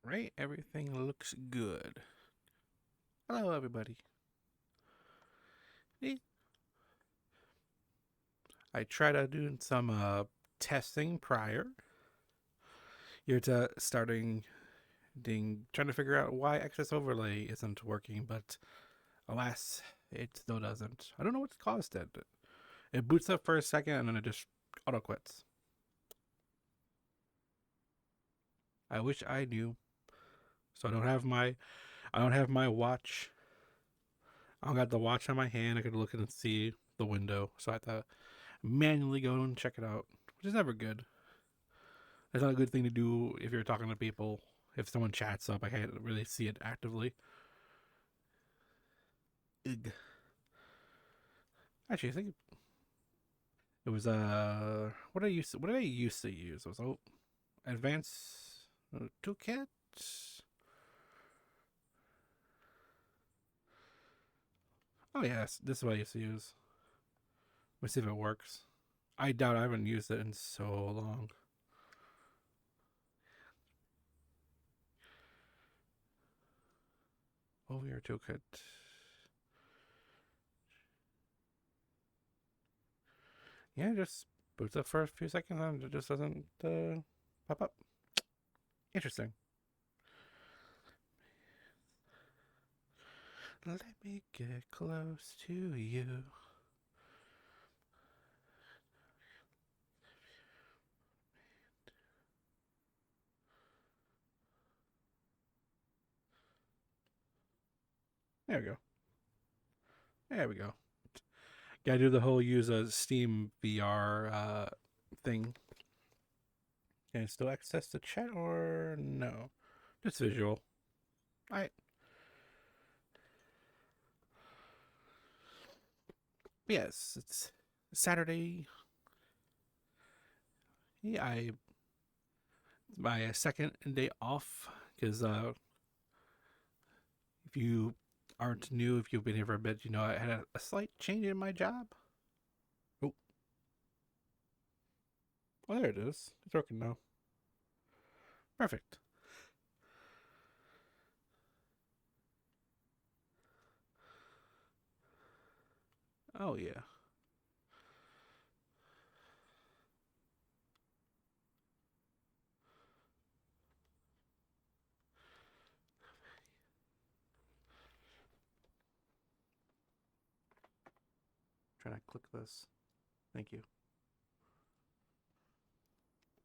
Right? Everything looks good. Hello, everybody. I tried out doing some testing prior. You're trying to figure out why Access Overlay isn't working, but alas, it still doesn't. I don't know what's caused it. It boots up for a second and then it just auto quits. I wish I knew. So I don't have my watch. I don't got the watch on my hand. I could look and see the window. So I have to manually go and check it out, which is never good. It's not a good thing to do if you're talking to people. If someone chats up, I can't really see it actively. Ugh. Actually, I think it was what did I used to use? It was advanced toolkit. Oh yes, this is what I used to use. Let's see if it works. I doubt I haven't used it in so long. OVR toolkit. Yeah, just boots up for a few seconds and it just doesn't pop up. Interesting. Let me get close to you. There we go. There we go. Gotta do the whole use a Steam VR thing. Can I still access the chat or no? Just visual. I Yes, it's Saturday. Yeah, my second day off because if you aren't new, if you've been here for a bit, you know I had a slight change in my job. Oh, well, there it is. It's working now. Perfect. Oh yeah. Trying to click this. Thank you.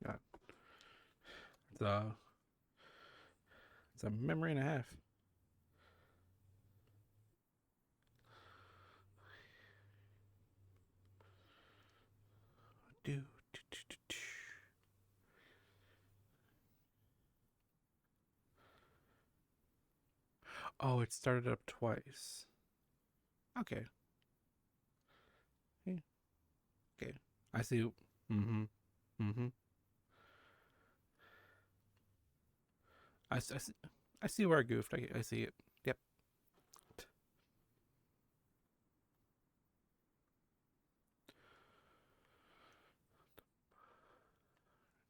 God, it's a it's a memory and a half. Do, do, do, do, do. Oh, it started up twice. Okay. Yeah. Okay. I see. Mm-hmm. Mm-hmm. I see, I see where I goofed. I see it. Yep.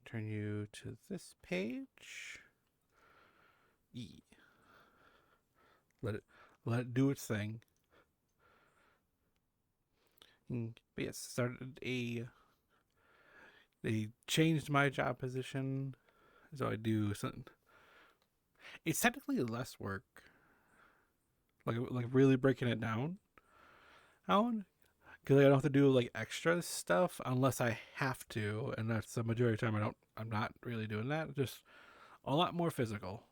Turn you to this page. E. Let it let it do its thing. But yes, started a they changed my job position, so I do something. It's technically less work, like really breaking it down. Because I don't have to do like extra stuff unless I have to, and that's the majority of the time I don't. I'm not really doing that. Just a lot more physical.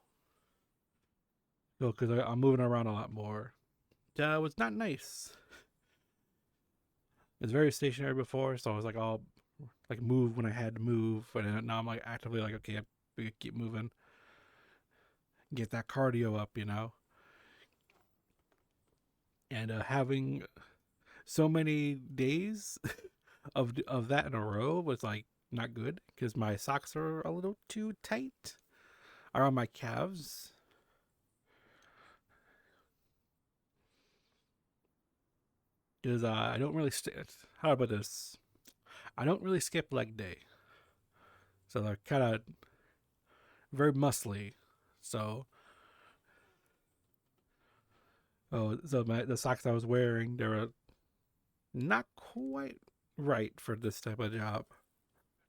Because I'm moving around a lot more. It was not nice. It was very stationary before, so I was like all like move when I had to move, and now I'm like actively like okay, I keep moving, get that cardio up, you know. And having so many days of that in a row was like not good because my socks are a little too tight around my calves. Because I don't really how about this? I don't really skip leg day, so they're kind of very muscly. So, the socks I was wearing, they were not quite right for this type of job.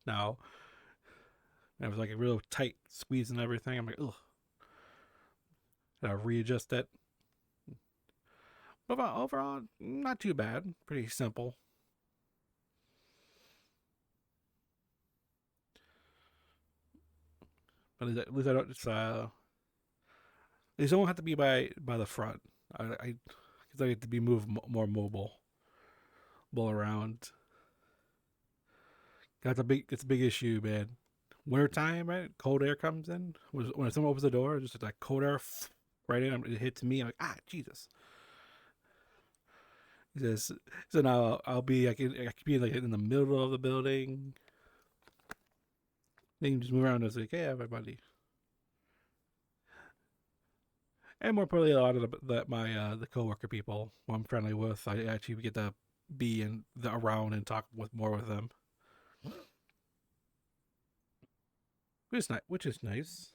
Now, it was like a real tight squeeze and everything. I'm like, ugh. I readjust it. But overall, not too bad. Pretty simple. But at least I don't just they don't have to be by the front. I because I get to be moved more mobile around. It's a big issue, man. Winter time, right? Cold air comes in. When someone opens the door, just like cold air right in. It hits me. I'm like, ah, Jesus. Just, so now I'll be I could be like in the middle of the building. Then you just move around and it's like, hey, everybody. And more importantly, a lot of my the coworker people who I'm friendly with, I actually get to be in the around and talk more with them, which is nice. Which is nice.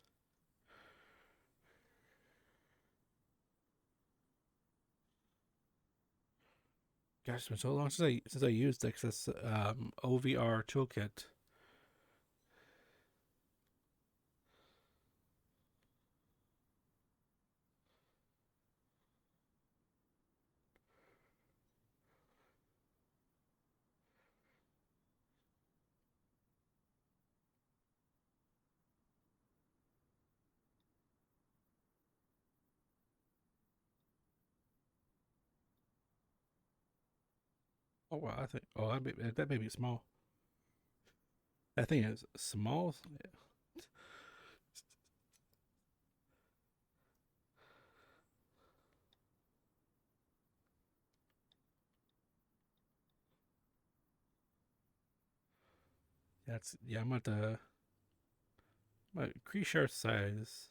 Gosh, it's been so long since I used this OVR toolkit. Oh wow, I think that may be small. That thing is small. That's yeah. I'm at the my crease shirt size.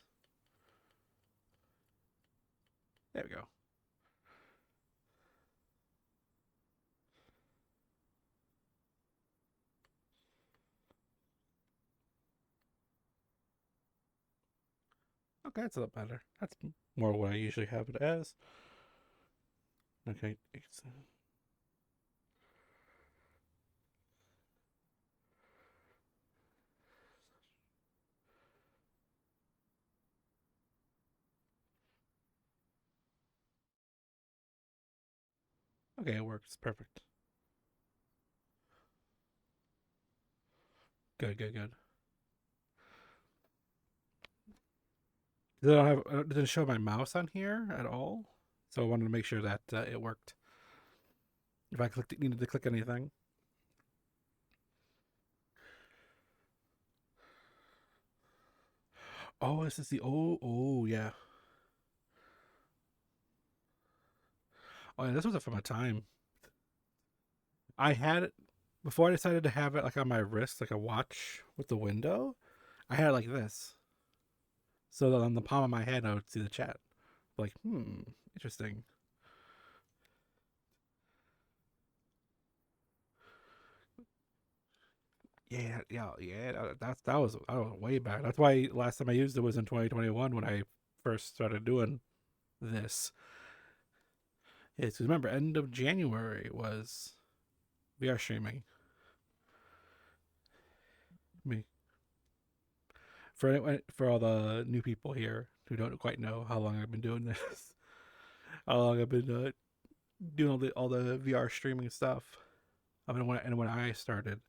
There we go. Okay, that's a lot better. That's more what I usually have it as. Okay, okay, it works perfect. Good, good, good. It doesn't show my mouse on here at all, so I wanted to make sure that it worked. If I needed to click anything. Oh, this is the oh yeah. Oh yeah, this was from a time. I had it before I decided to have it like on my wrist, like a watch with the window. I had it like this, so that on the palm of my hand I would see the chat. Like, interesting. Yeah. That was way back. That's why last time I used it was in 2021 when I first started doing this. It's remember end of January was VR streaming. Me for all the new people here who don't quite know how long I've been doing this, how long I've been doing all the VR streaming stuff. I mean, when I started.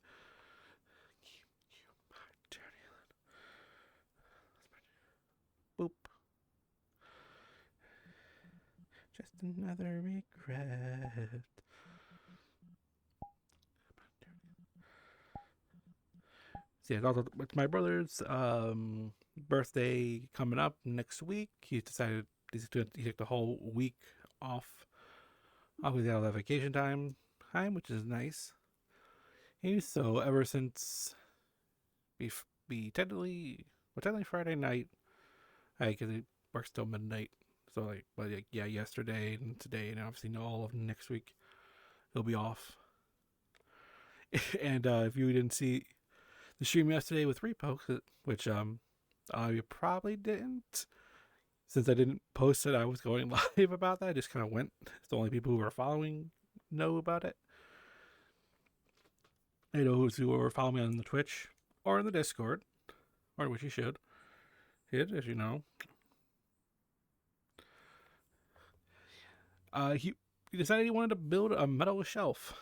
Boop. Just another regret. So yeah, it's my brother's birthday coming up next week. He decided he took the whole week off. Obviously, out of vacation which is nice. And so ever since be be technically Friday night, because he works till midnight. So but yeah, yesterday and today, and obviously all of next week, he'll be off. And if you didn't see the stream yesterday with Repo, which You probably didn't. Since I didn't post it, I was going live about that. I just kind of went. It's the only people who are following know about it. I know who are following me on the Twitch or in the Discord, or which you should hit, as you know. He decided he wanted to build a metal shelf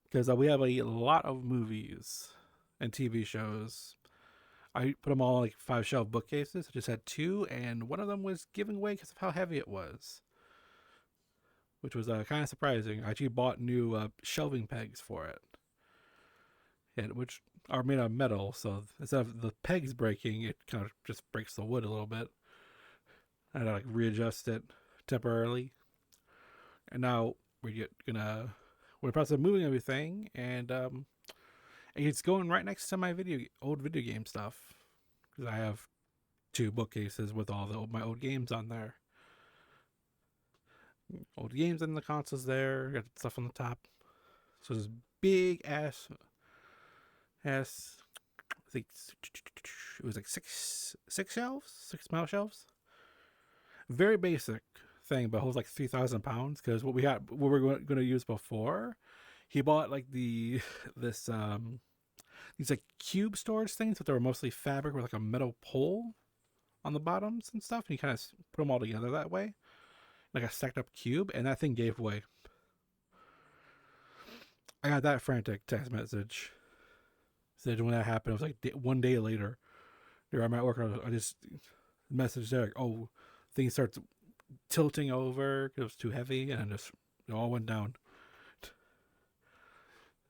because we have a lot of movies and TV shows. I put them all in like 5 shelf bookcases. I just had 2, and one of them was giving away because of how heavy it was, which was kind of surprising. I actually bought new shelving pegs for it, and which are made of metal. So instead of the pegs breaking, it kind of just breaks the wood a little bit. I had to like readjust it temporarily, and now we're in the process of moving everything, and it's going right next to my old video game stuff because I have 2 bookcases with all my old games on there. Old games and the consoles there. Got stuff on the top. So this big ass. I think it was like six shelves, 6 metal shelves. Very basic thing, but holds like 3,000 pounds. Because what we were going to use before, he bought like these like cube storage things, but they were mostly fabric with like a metal pole on the bottoms and stuff. And he kind of put them all together that way, like a stacked up cube, and that thing gave way. I got that frantic text message. Said when that happened, it was like 1 day later. I'm at work. I just messaged there, like, oh, things starts tilting over because it was too heavy, and just it all went down.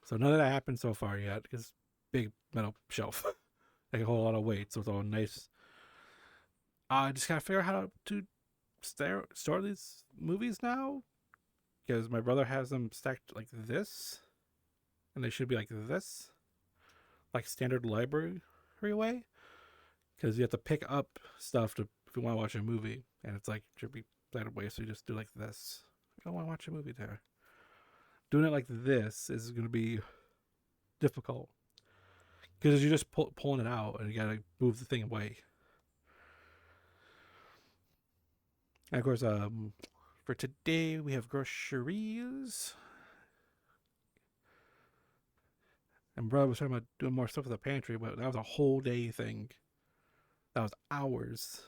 So none of that happened so far yet because big metal shelf, like a whole lot of weight, so it's all nice. I just gotta figure out how to store these movies now because my brother has them stacked like this, and they should be like this, like standard library way. Because you have to pick up stuff if you want to watch a movie, and it's like should be standard way. So you just do like this. I don't want to watch a movie there. Doing it like this is going to be difficult because you're just pulling it out, and you gotta move the thing away. And of course, for today we have groceries. And brother was talking about doing more stuff with the pantry, but that was a whole day thing. That was hours.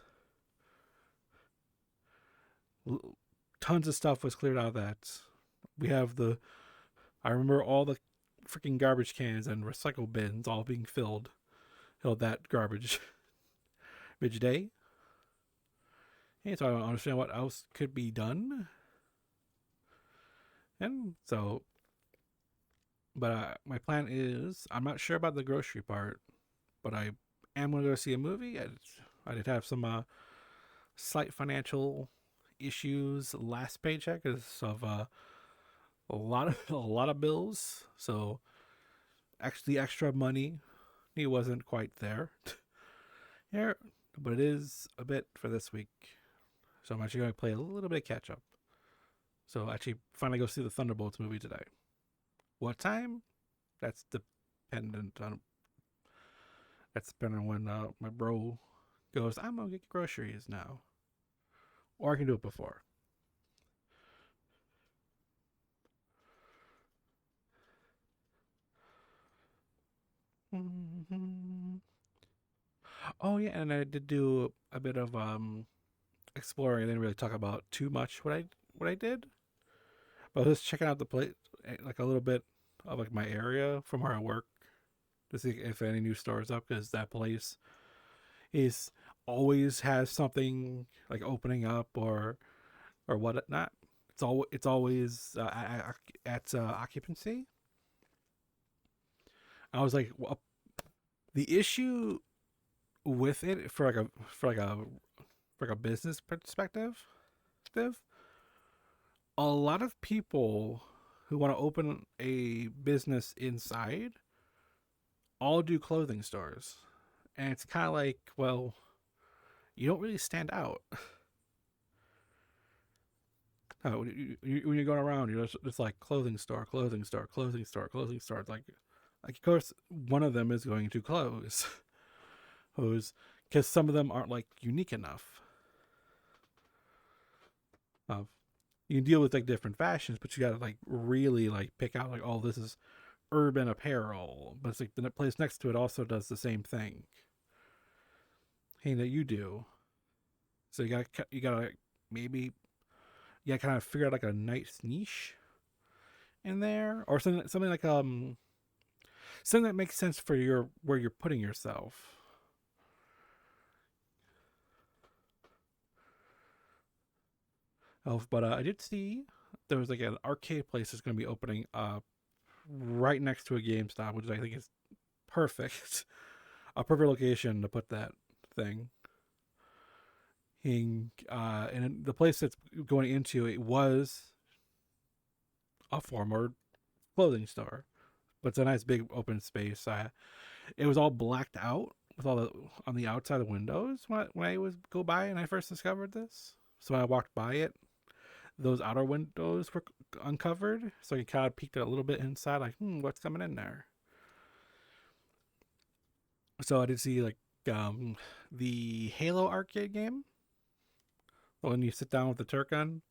Tons of stuff was cleared out of that. We have I remember all the freaking garbage cans and recycle bins all being filled that garbage each day. And so I don't understand what else could be done. And so, but my plan is, I'm not sure about the grocery part, but I am going to go see a movie. I did have some slight financial issues last paycheck because of a lot of bills. So actually, extra money, he wasn't quite there. Here, but it is a bit for this week. So I'm actually going to play a little bit of catch up. So actually, finally go see the Thunderbolts movie today. What time? That's dependent on. That's depending on when my bro goes. I'm gonna get groceries now, or I can do it before. Mm-hmm. Oh yeah, and I did do a bit of exploring. I didn't really talk about too much what I did, but I was just checking out the place, like a little bit of like my area from where I work, to see if any new stores up because that place is always has something like opening up or whatnot. It's always at occupancy. I was like, well, the issue with it for a business perspective, a lot of people who want to open a business inside all do clothing stores, and it's kind of like, well, you don't really stand out. When you're going around, you're just like clothing store, clothing store, clothing store, clothing store. It's like of course, one of them is going to close. who's because some of them aren't like unique enough. Uh, you can deal with like different fashions, but you gotta like really like pick out like, oh, this is urban apparel, but it's like the place next to it also does the same thing that you do. So you gotta maybe you gotta kind of figure out like a nice niche in there, or something like something that makes sense for your where you're putting yourself. Oh, but I did see there was like an arcade place that's going to be opening up right next to a GameStop, which I think is perfect. A perfect location to put that thing. And the place that's going into it was a former clothing store, but it's a nice big open space. It was all blacked out with all the on the outside of the windows when I was go by and I first discovered this. So when I walked by it, those outer windows were uncovered, so you kind of peeked a little bit inside, like, what's coming in there? So I did see like um, the Halo arcade game when you sit down with the Turk gun.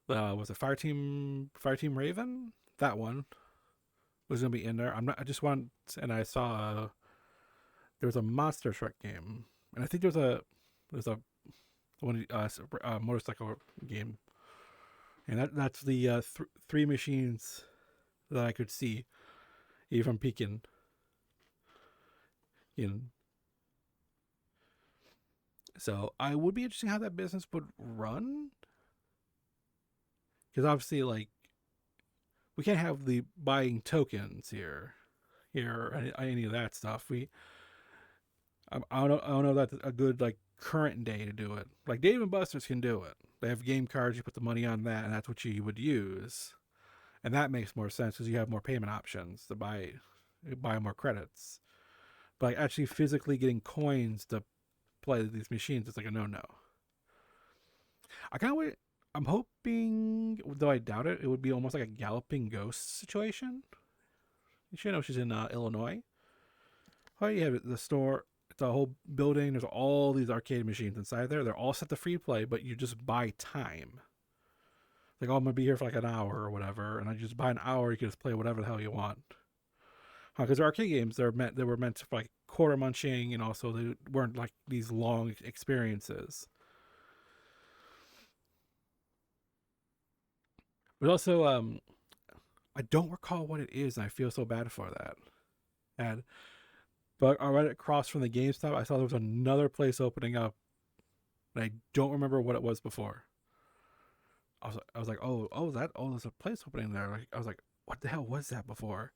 Was it Fireteam Raven? That one was gonna be in there. I'm not. I just want, and I saw there was a Monster Truck game, and I think there's a one motorcycle game, and that's the three machines that I could see even from peeking in. So I would be interested in how that business would run, because obviously, like, we can't have the buying tokens here, or any of that stuff. I don't know if that's a good like current day to do it. Like Dave and Buster's can do it. They have game cards. You put the money on that, and that's what you would use, and that makes more sense because you have more payment options to buy more credits. But like actually physically getting coins to play these machines, it's like a no. I kind of wait. I'm hoping, though I doubt it, it would be almost like a Galloping Ghost situation. You should know she's in Illinois. Oh, you have the store. It's a whole building. There's all these arcade machines inside there. They're all set to free play, but you just buy time. Like, oh, I'm gonna be here for like an hour or whatever, and I just buy an hour. You can just play whatever the hell you want. Because arcade games, they were meant for like quarter munching, and also they weren't like these long experiences. But also, I don't recall what it is, and I feel so bad for that. And but right across from the GameStop, I saw there was another place opening up, and I don't remember what it was before. I was like, there's a place opening there. Like, I was like, what the hell was that before?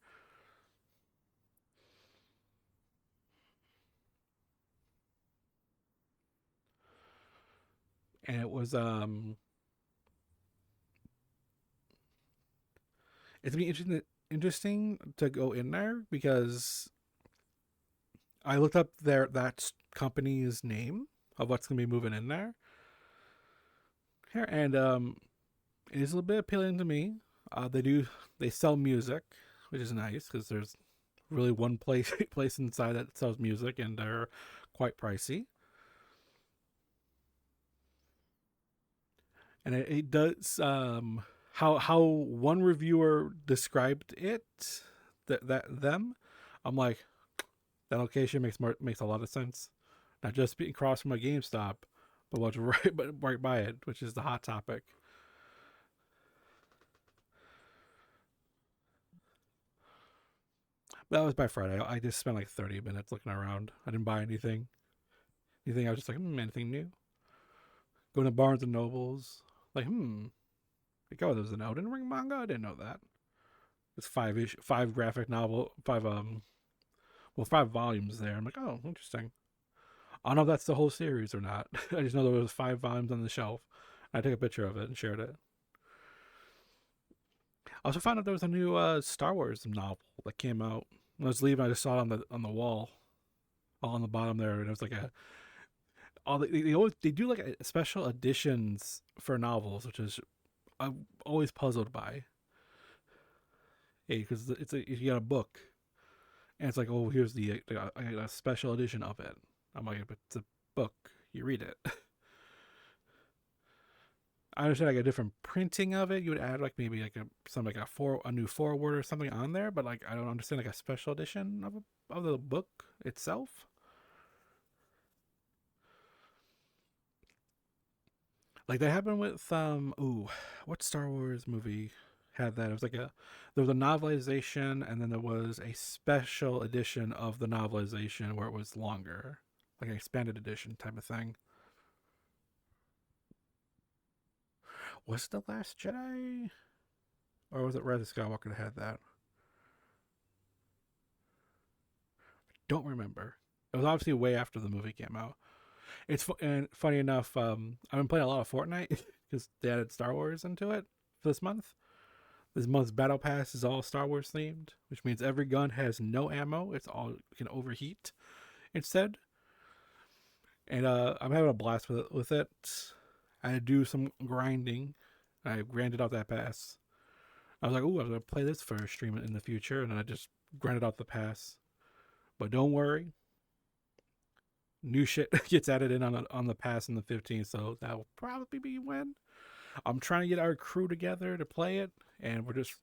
And it was it's gonna be interesting to go in there because I looked up that company's name of what's gonna be moving in there here, and it is a little bit appealing to me. They sell music, which is nice because there's really one place inside that sells music, and they're quite pricey. And it does how one reviewer described it, that them. I'm like, that location makes a lot of sense. Not just being across from a GameStop, but what's right by it, which is the hot topic. But that was by Friday. I just spent like 30 minutes looking around. I didn't buy anything. I was just like, anything new? Going to Barnes and Nobles. Like, like, oh, there's an Elden Ring manga. I didn't know that. It's five graphic novel, five volumes there. I'm like, oh, interesting. I don't know if that's the whole series or not. I just know there was 5 volumes on the shelf. I took a picture of it and shared it. I also found out there was a new Star Wars novel that came out. When I was leaving, I just saw it on the wall, all on the bottom there, and it was like a all they do like special editions for novels, which is I'm always puzzled by. Because you got a book, and it's like, oh, here's the a special edition of it. I'm like, but it's a book. You read it. I understand like a different printing of it. You would add like maybe like a new forward or something on there, but like I don't understand like a special edition of the book itself. Like that happened with what Star Wars movie had that? It was like there was a novelization and then there was a special edition of the novelization where it was longer, like an expanded edition type of thing. Was it The Last Jedi? Or was it Rise of Skywalker that had that? Don't remember. It was obviously way after the movie came out. And funny enough, I've been playing a lot of Fortnite because they added Star Wars into it for this month. This month's battle pass is all Star Wars themed, which means every gun has no ammo. It's all can overheat instead. And I'm having a blast with it. I do some grinding. I grinded out that pass. I was like, "Ooh, I'm gonna play this for a stream in the future," and I just grinded out the pass. But don't worry, new shit gets added in on the pass in the 15th, so that will probably be when. I'm trying to get our crew together to play it, and we're just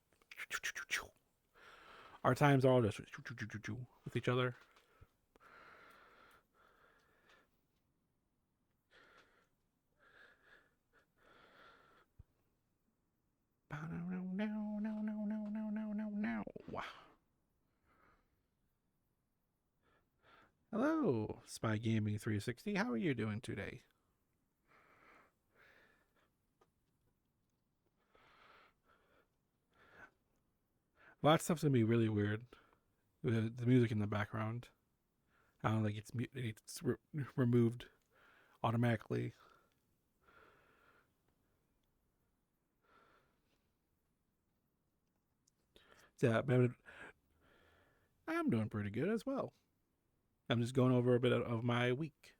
our times are all just with each other. Hello, Spy Gaming 360. How are you doing today? Well, that stuff's gonna be really weird. The music in the background. I don't think it's removed automatically. Yeah, but I'm doing pretty good as well. I'm just going over a bit of my week.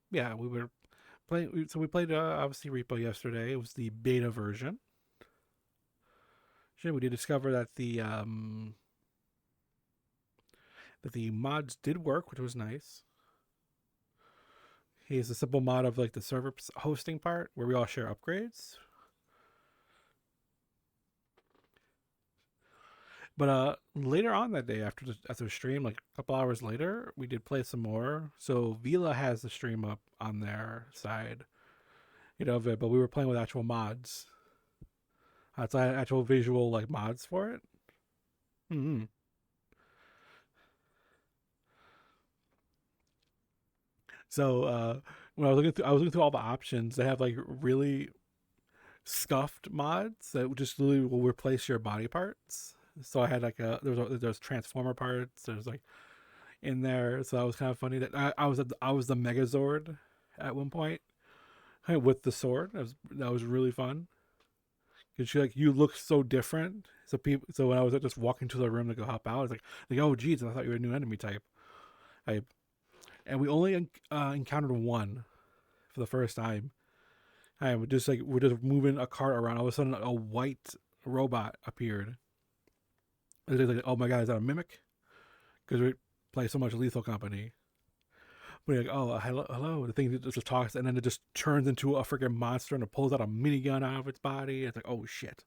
Yeah, we were playing. So we played obviously Repo yesterday. It was the beta version. We did discover that the mods did work, which was nice. Here's a simple mod of like the server hosting part where we all share upgrades. But later on that day after the stream, like a couple hours later, we did play some more. So Vila has the stream up on their side, of it, but we were playing with actual mods. So I had actual visual like mods for it. Mm-hmm. So when I was looking through all the options. They have like really scuffed mods that just literally will replace your body parts. So I had like there's transformer parts. There's like in there. So that was kind of funny that I was the Megazord at one point with the sword. That was really fun because you look so different. So when I was just walking to the room to go hop out, I was like oh geez, I thought you were a new enemy type. I and we only encountered one for the first time. I we're just moving a cart around. All of a sudden, a white robot appeared. It was like, oh my god, is that a mimic? Because we play so much Lethal Company. We're like, oh, hello. The thing just talks, and then it just turns into a freaking monster, and it pulls out a minigun out of its body. It's like, oh shit.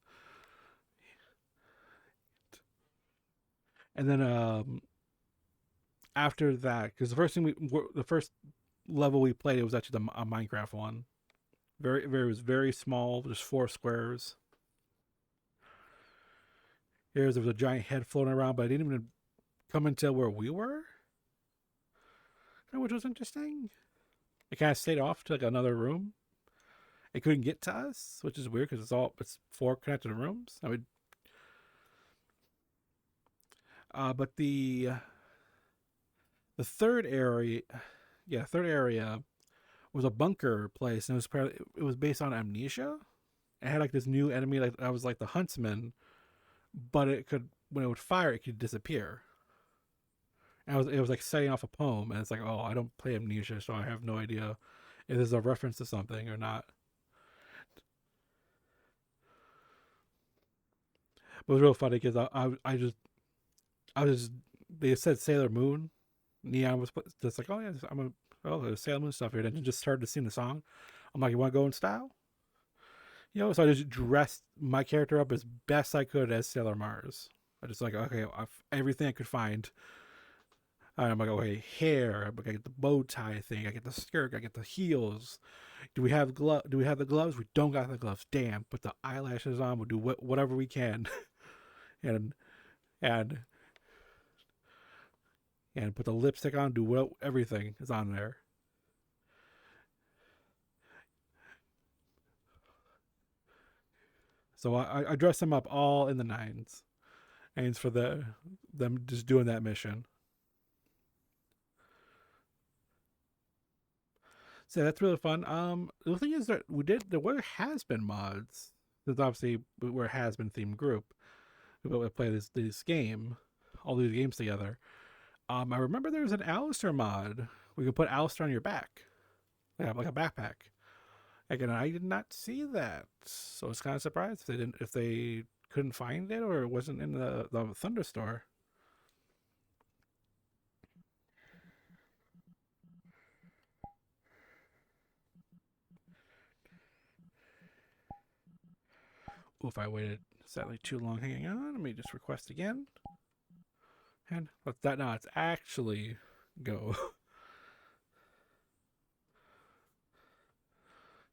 And then after that, because the first level we played, it was actually a Minecraft one. It was very small, just 4 squares. There was a giant head floating around, but I didn't even come until where we were, which was interesting. It kind of stayed off to like another room. It couldn't get to us, which is weird because it's 4 connected rooms. But the third area, third area was a bunker place, and it was based on Amnesia. It had like this new enemy, like I was like the huntsman, but it could when it would fire, it could disappear. And it was like setting off a poem, and it's like, oh, I don't play Amnesia, so I have no idea if there's a reference to something or not. But it was real funny because I was just they said Sailor Moon, Neon was just like, oh yeah, there's Sailor Moon stuff here. Then just started to sing the song. I'm like, you want to go in style? So I just dressed my character up as best I could as Sailor Mars. I just like, okay, everything I could find. I'm like, okay, hair. I get the bow tie thing. I get the skirt. I get the heels. Do we have Do we have the gloves? We don't got the gloves. Damn. Put the eyelashes on. We'll do whatever we can, and and and put the lipstick on. Do everything is on there. So I dress them up all in the nines, and it's for them just doing that mission. So that's really fun. The thing is that there has been mods. Because obviously we're a has been themed group, but we play this game, all these games together. I remember there was an Alistair mod. We could put Alistair on your back, like a backpack. Again, I did not see that, so I was kind of surprised if they couldn't find it or it wasn't in the Thunder store. If I waited sadly too long, hanging on, let me just request again, and let that now it's actually go.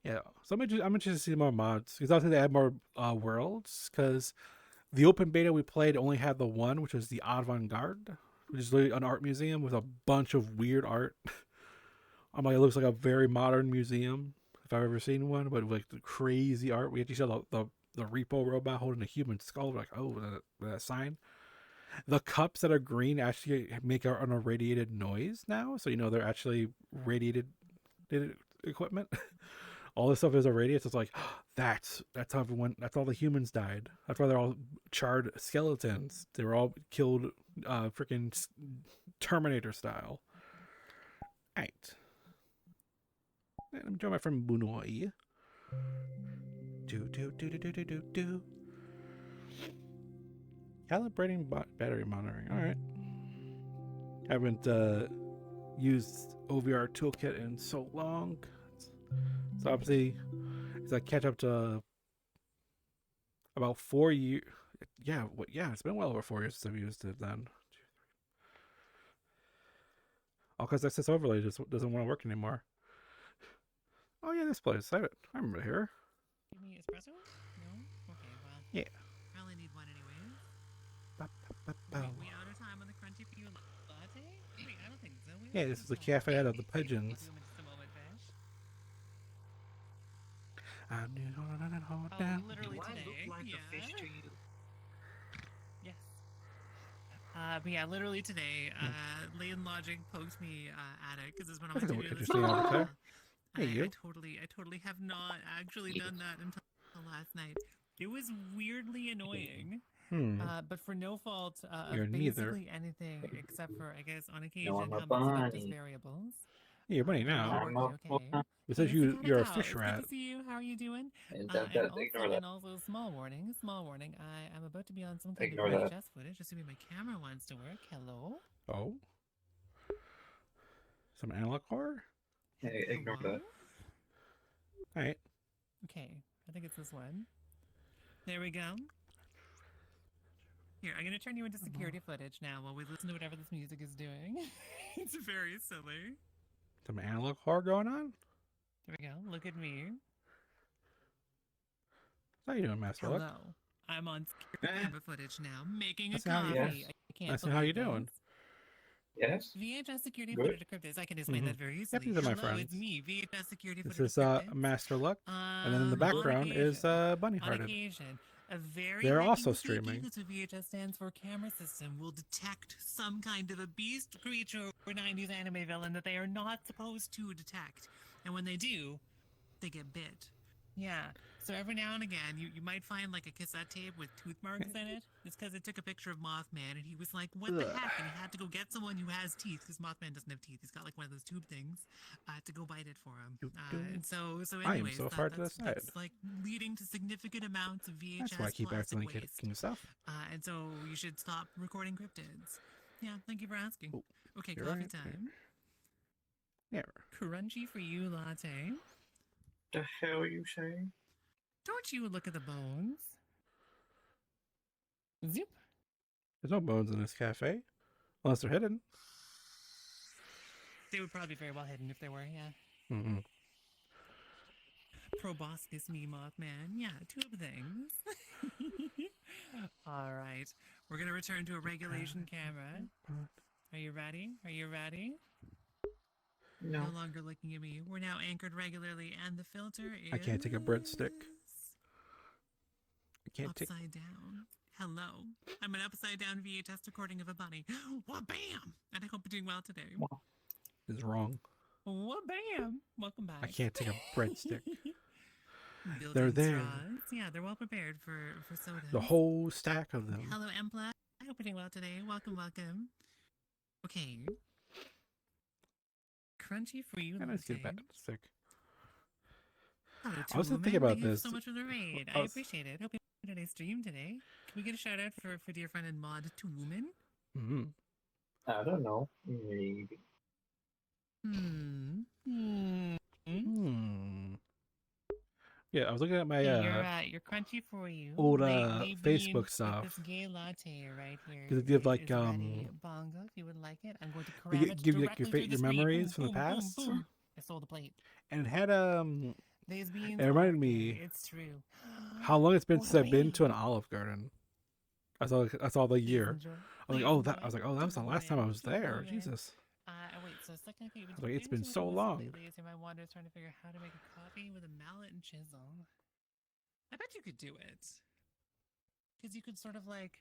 Yeah, so I'm interested to see more mods because obviously they add more worlds. Because the open beta we played only had the one, which was the Avant-Garde, which is literally an art museum with a bunch of weird art. I'm like, it looks like a very modern museum if I've ever seen one, but like the crazy art. We actually saw the repo robot holding a human skull. We're like, oh, that sign. The cups that are green actually make an irradiated noise now, so they're actually radiated equipment. All this stuff is irradiated. So it's like, that's how everyone. That's all the humans died. That's why they're all charred skeletons. They were all killed, freaking Terminator style. Right. And I'm joined my friend Bunoy. Do. Calibrating battery monitoring. All right. Haven't used OVR toolkit in so long. So obviously, as I catch up to about 4 years. Yeah, it's been well over 4 years since I've used it then. All because Access Overlay just doesn't want to work anymore. Oh yeah, this place. I remember here. Give me espresso? No? Okay, well. Yeah. Probably need one anyways. We out of time on the crunchy for you latte? Wait, I don't think so. Yeah, this is the cafe out of the pigeons. Literally today. Look like yeah. a fish to you? Yes. But yeah, literally today, Lane Logic poked me at it because it's one of my to-do lists. Hey, you. I totally have not actually done that until last night. It was weirdly annoying. But for no fault of basically anything except for, I guess, on occasion, how many variables. Yeah, you're bunny now. Okay. It says you're a fish rat. Good to see you. How are you doing? And also, small warning. I am about to be on some kind of VHS footage. Assuming my camera wants to work. Hello. Oh. Some analog horror. Hey, ignore that. All right. Okay, I think it's this one. There we go. Here, I'm gonna turn you into security footage now while we listen to whatever this music is doing. It's very silly. Some analog horror going on? There we go. Look at me. How you doing, Master Luck? Hello. I'm on security camera footage now, making a coffee. I can't. That's how you doing. Yes. VHS security footage decrypted. I can explain that very easily. Yep, these are my friends. It's me, VHS security footage. This is Master Luck, and then in the background is Bunny Hearted. On occasion, a very They're also streaming. That's what VHS stands for. Camera system will detect some kind of a beast, creature, or 90s anime villain that they are not supposed to detect, and when they do, they get bit. Yeah. So every now and again, you might find like a cassette tape with tooth marks in it. It's because it took a picture of Mothman, and he was like, "What the heck?" And he had to go get someone who has teeth, because Mothman doesn't have teeth. He's got like one of those tube things to go bite it for him. And so anyways, that's like leading to significant amounts of VHS. That's why I keep accidentally kicking stuff. And so you should stop recording cryptids. Yeah, thank you for asking. Oh, Okay, you're coffee right. time. Yeah. Crunchy for you latte. The hell you saying? Don't you look at the bones. Zip. There's no bones in this cafe. Unless they're hidden. They would probably be very well hidden if they were, yeah. Mm-hmm. Proboscis me, Mothman. Yeah, two of things. All right. We're going to return to a regulation camera. Are you ready? Are you ready? No. No longer looking at me. We're now anchored regularly, and the filter is... I can't take a breadstick. I can't take. Upside down. Hello. I'm an upside down VHS recording of a bunny. Wha-bam! And I hope you're doing well today. Is wrong. Wha-bam! Welcome back. I can't take a breadstick. Built-in They're there. straws. Yeah, they're well prepared for soda. The whole stack of them. Hello, Empla. I hope you're doing well today. Welcome, welcome. Okay. Crunchy for you, I just get latte. back sick. Hello, I was Woman. thinking about Thank you this. so much for the raid. I I was- appreciate it. Hope you had a nice stream today. Can we get a shout out for dear friend and mod to Woman? Mm-hmm. I don't know. Maybe. Hmm. Yeah, I was looking at my You're crunchy for you. old, Lately Facebook beans with stuff. This gay latte right here. 'Cause it give, is like, ready. Bongo, if you would like it, I'm going to They cram it give you, like, your directly through the screen. memories Boom, from the boom, boom, past. boom. I sold the plate. and it had These beans. It reminded are me gay. It's true. how long it's been Oh, since I've been man. to an Olive Garden. I saw the year. Enjoy. I was like, oh, that was the last time I was there. Man. Jesus. Wait, so second thing I was like, it's been so long. Lately, my wonder is trying to figure out how to make a coffee with a mallet and chisel. I bet you could do it. Because you could sort of like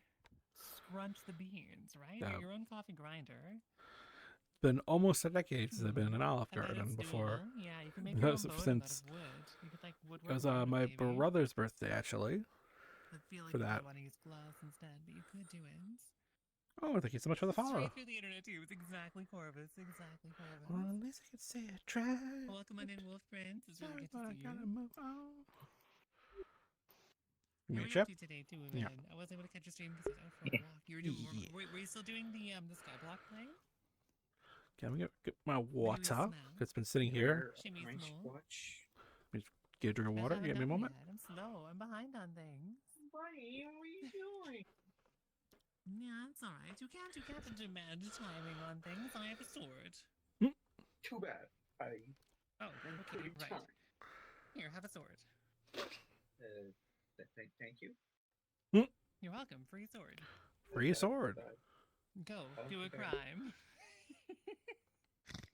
scrunch the beans, right? Yeah. Your own coffee grinder. It's been almost a decade since I've been in an Olive I bet Garden it's before. doable. Yeah, you can make That your own was boat since- out of wood. You could like woodwork. It was wood, my maybe. brother's birthday, actually. I feel like for you that. might want to use glass instead, but you could do it. Oh, thank you so much for the follow. Straight through the internet too. It's exactly Corvus. Exactly Corvus. Well, at least I could say I tried. Welcome on in, Wolf Friends. It's really good But I to see gotta you. move on. How Give me are a you chip. up to today too, Yeah. Evan? I wasn't able to catch your stream because I was out for a walk. You were doing more. Yeah. Were you still doing the Skyblock play? Can we get my water? smell. It's been sitting here. Shimmy Nice small. watch. Get a drink of water. I haven't Give me a done it moment. yet. I'm slow. I'm behind on things. Buddy, what are you doing? Yeah, it's all right. You can't demand timing on things. I have a sword. Too bad. Oh, okay, right. Here, have a sword. Thank you. You're welcome. Free sword. Free sword. Go, I don't do a think I- crime.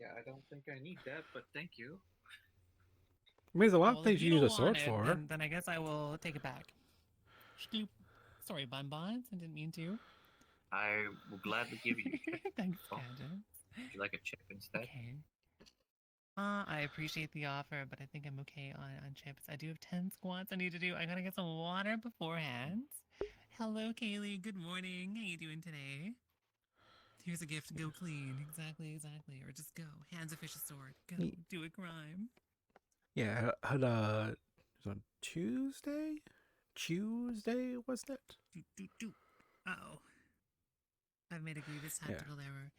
Yeah, I don't think I need that, but thank you. I mean, there's a lot Well, of if things you don't use a sword want it, for. then I guess I will take it back. Scoop. Sorry, bonbons. I didn't mean to. I will gladly give you. Thanks, Oh. Gadget. Would you like a chip instead? Okay. I appreciate the offer, but I think I'm okay on chips. I do have 10 squats I need to do. I gotta get some water beforehand. Hello, Kaylee. Good morning. How you doing today? Here's a gift. Go clean. Exactly. Or just go. Hands a fish a sword. Go. Ye- Do a crime. Yeah, I had it was on Tuesday. Tuesday was it? Do. Uh-oh. I've made a grievous Yeah. tactical error.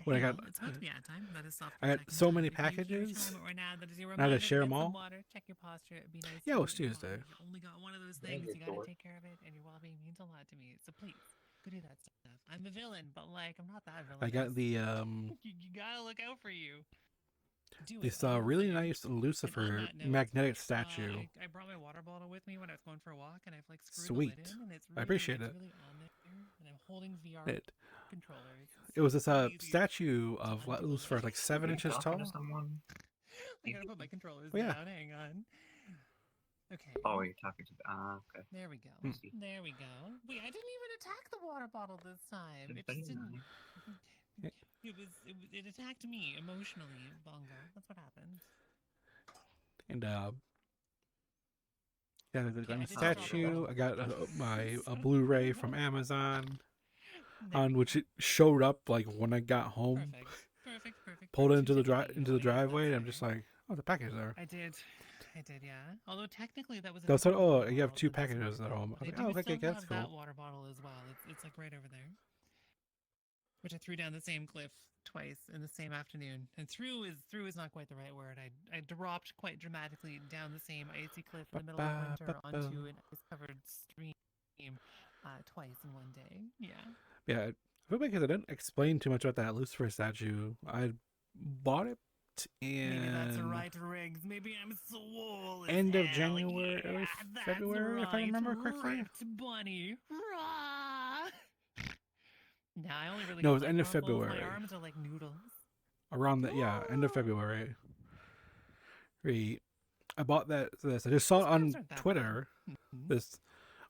When I Hail, got- it's about to be ad time. That is soft. I got protecting so time. many If you hear a packages, chime or an ad that is your I had to reminder, share get 'em some all. Water, check your posture. Be nice. Yeah, it to was your Tuesday. body. You only got one of those Yeah, things. good You gotta lord. take care of it, and your well-being means a lot to me. So please, go do that stuff. I'm a villain, but like I'm not that villain. I got the You gotta look out for you. Do this it. really nice Lucifer that note, magnetic statue. I brought my water bottle with me when I was going for a walk, and I've like screwed Sweet. the lid in, and it's I really, appreciate it's it. really on there, and I'm holding VR It controllers. it was this Easy. statue of Lucifer like 7 Are you inches talking tall. to someone? I gotta put my controllers Oh, yeah. down. Hang on. Okay. Oh, you're talking to. Okay. There we go. Hmm. see. There we go. Wait, I didn't even attack the water bottle this time. It Very just didn't. nice. Yeah. It attacked me emotionally, Bongo. That's what happened. And yeah, the Yeah, I did statue. stop. I got a Blu-ray from Amazon, There on we which it showed up like when I got home. Perfect. Pulled it into the Tuesday, into the what do you have driveway, and I'm to just say? like, oh, the package there. I did, yeah. Although technically that was. a They said, different oh, water you have bottle 2 than this packages one. at home. I But was I like, do oh, okay, still that's have that cool. water bottle as well. It's like right over there. which I threw down the same cliff twice in the same afternoon. And through is not quite the right word. I dropped quite dramatically down the same icy cliff in the middle of winter onto an ice-covered stream twice in one day. Yeah. Yeah, I feel because I didn't explain too much about that Lucifer statue. I bought it Maybe that's in right, Riggs. Maybe I'm swole. as end of hell. January, Yeah, early that's February, if I right, remember correctly. ripped bunny. Rah! Nah, I only really No, got it was my end of crumbles. February. My arms are like noodles. Around the end of February. I bought this. I just saw it on Arms aren't that Twitter. bad. Mhm. This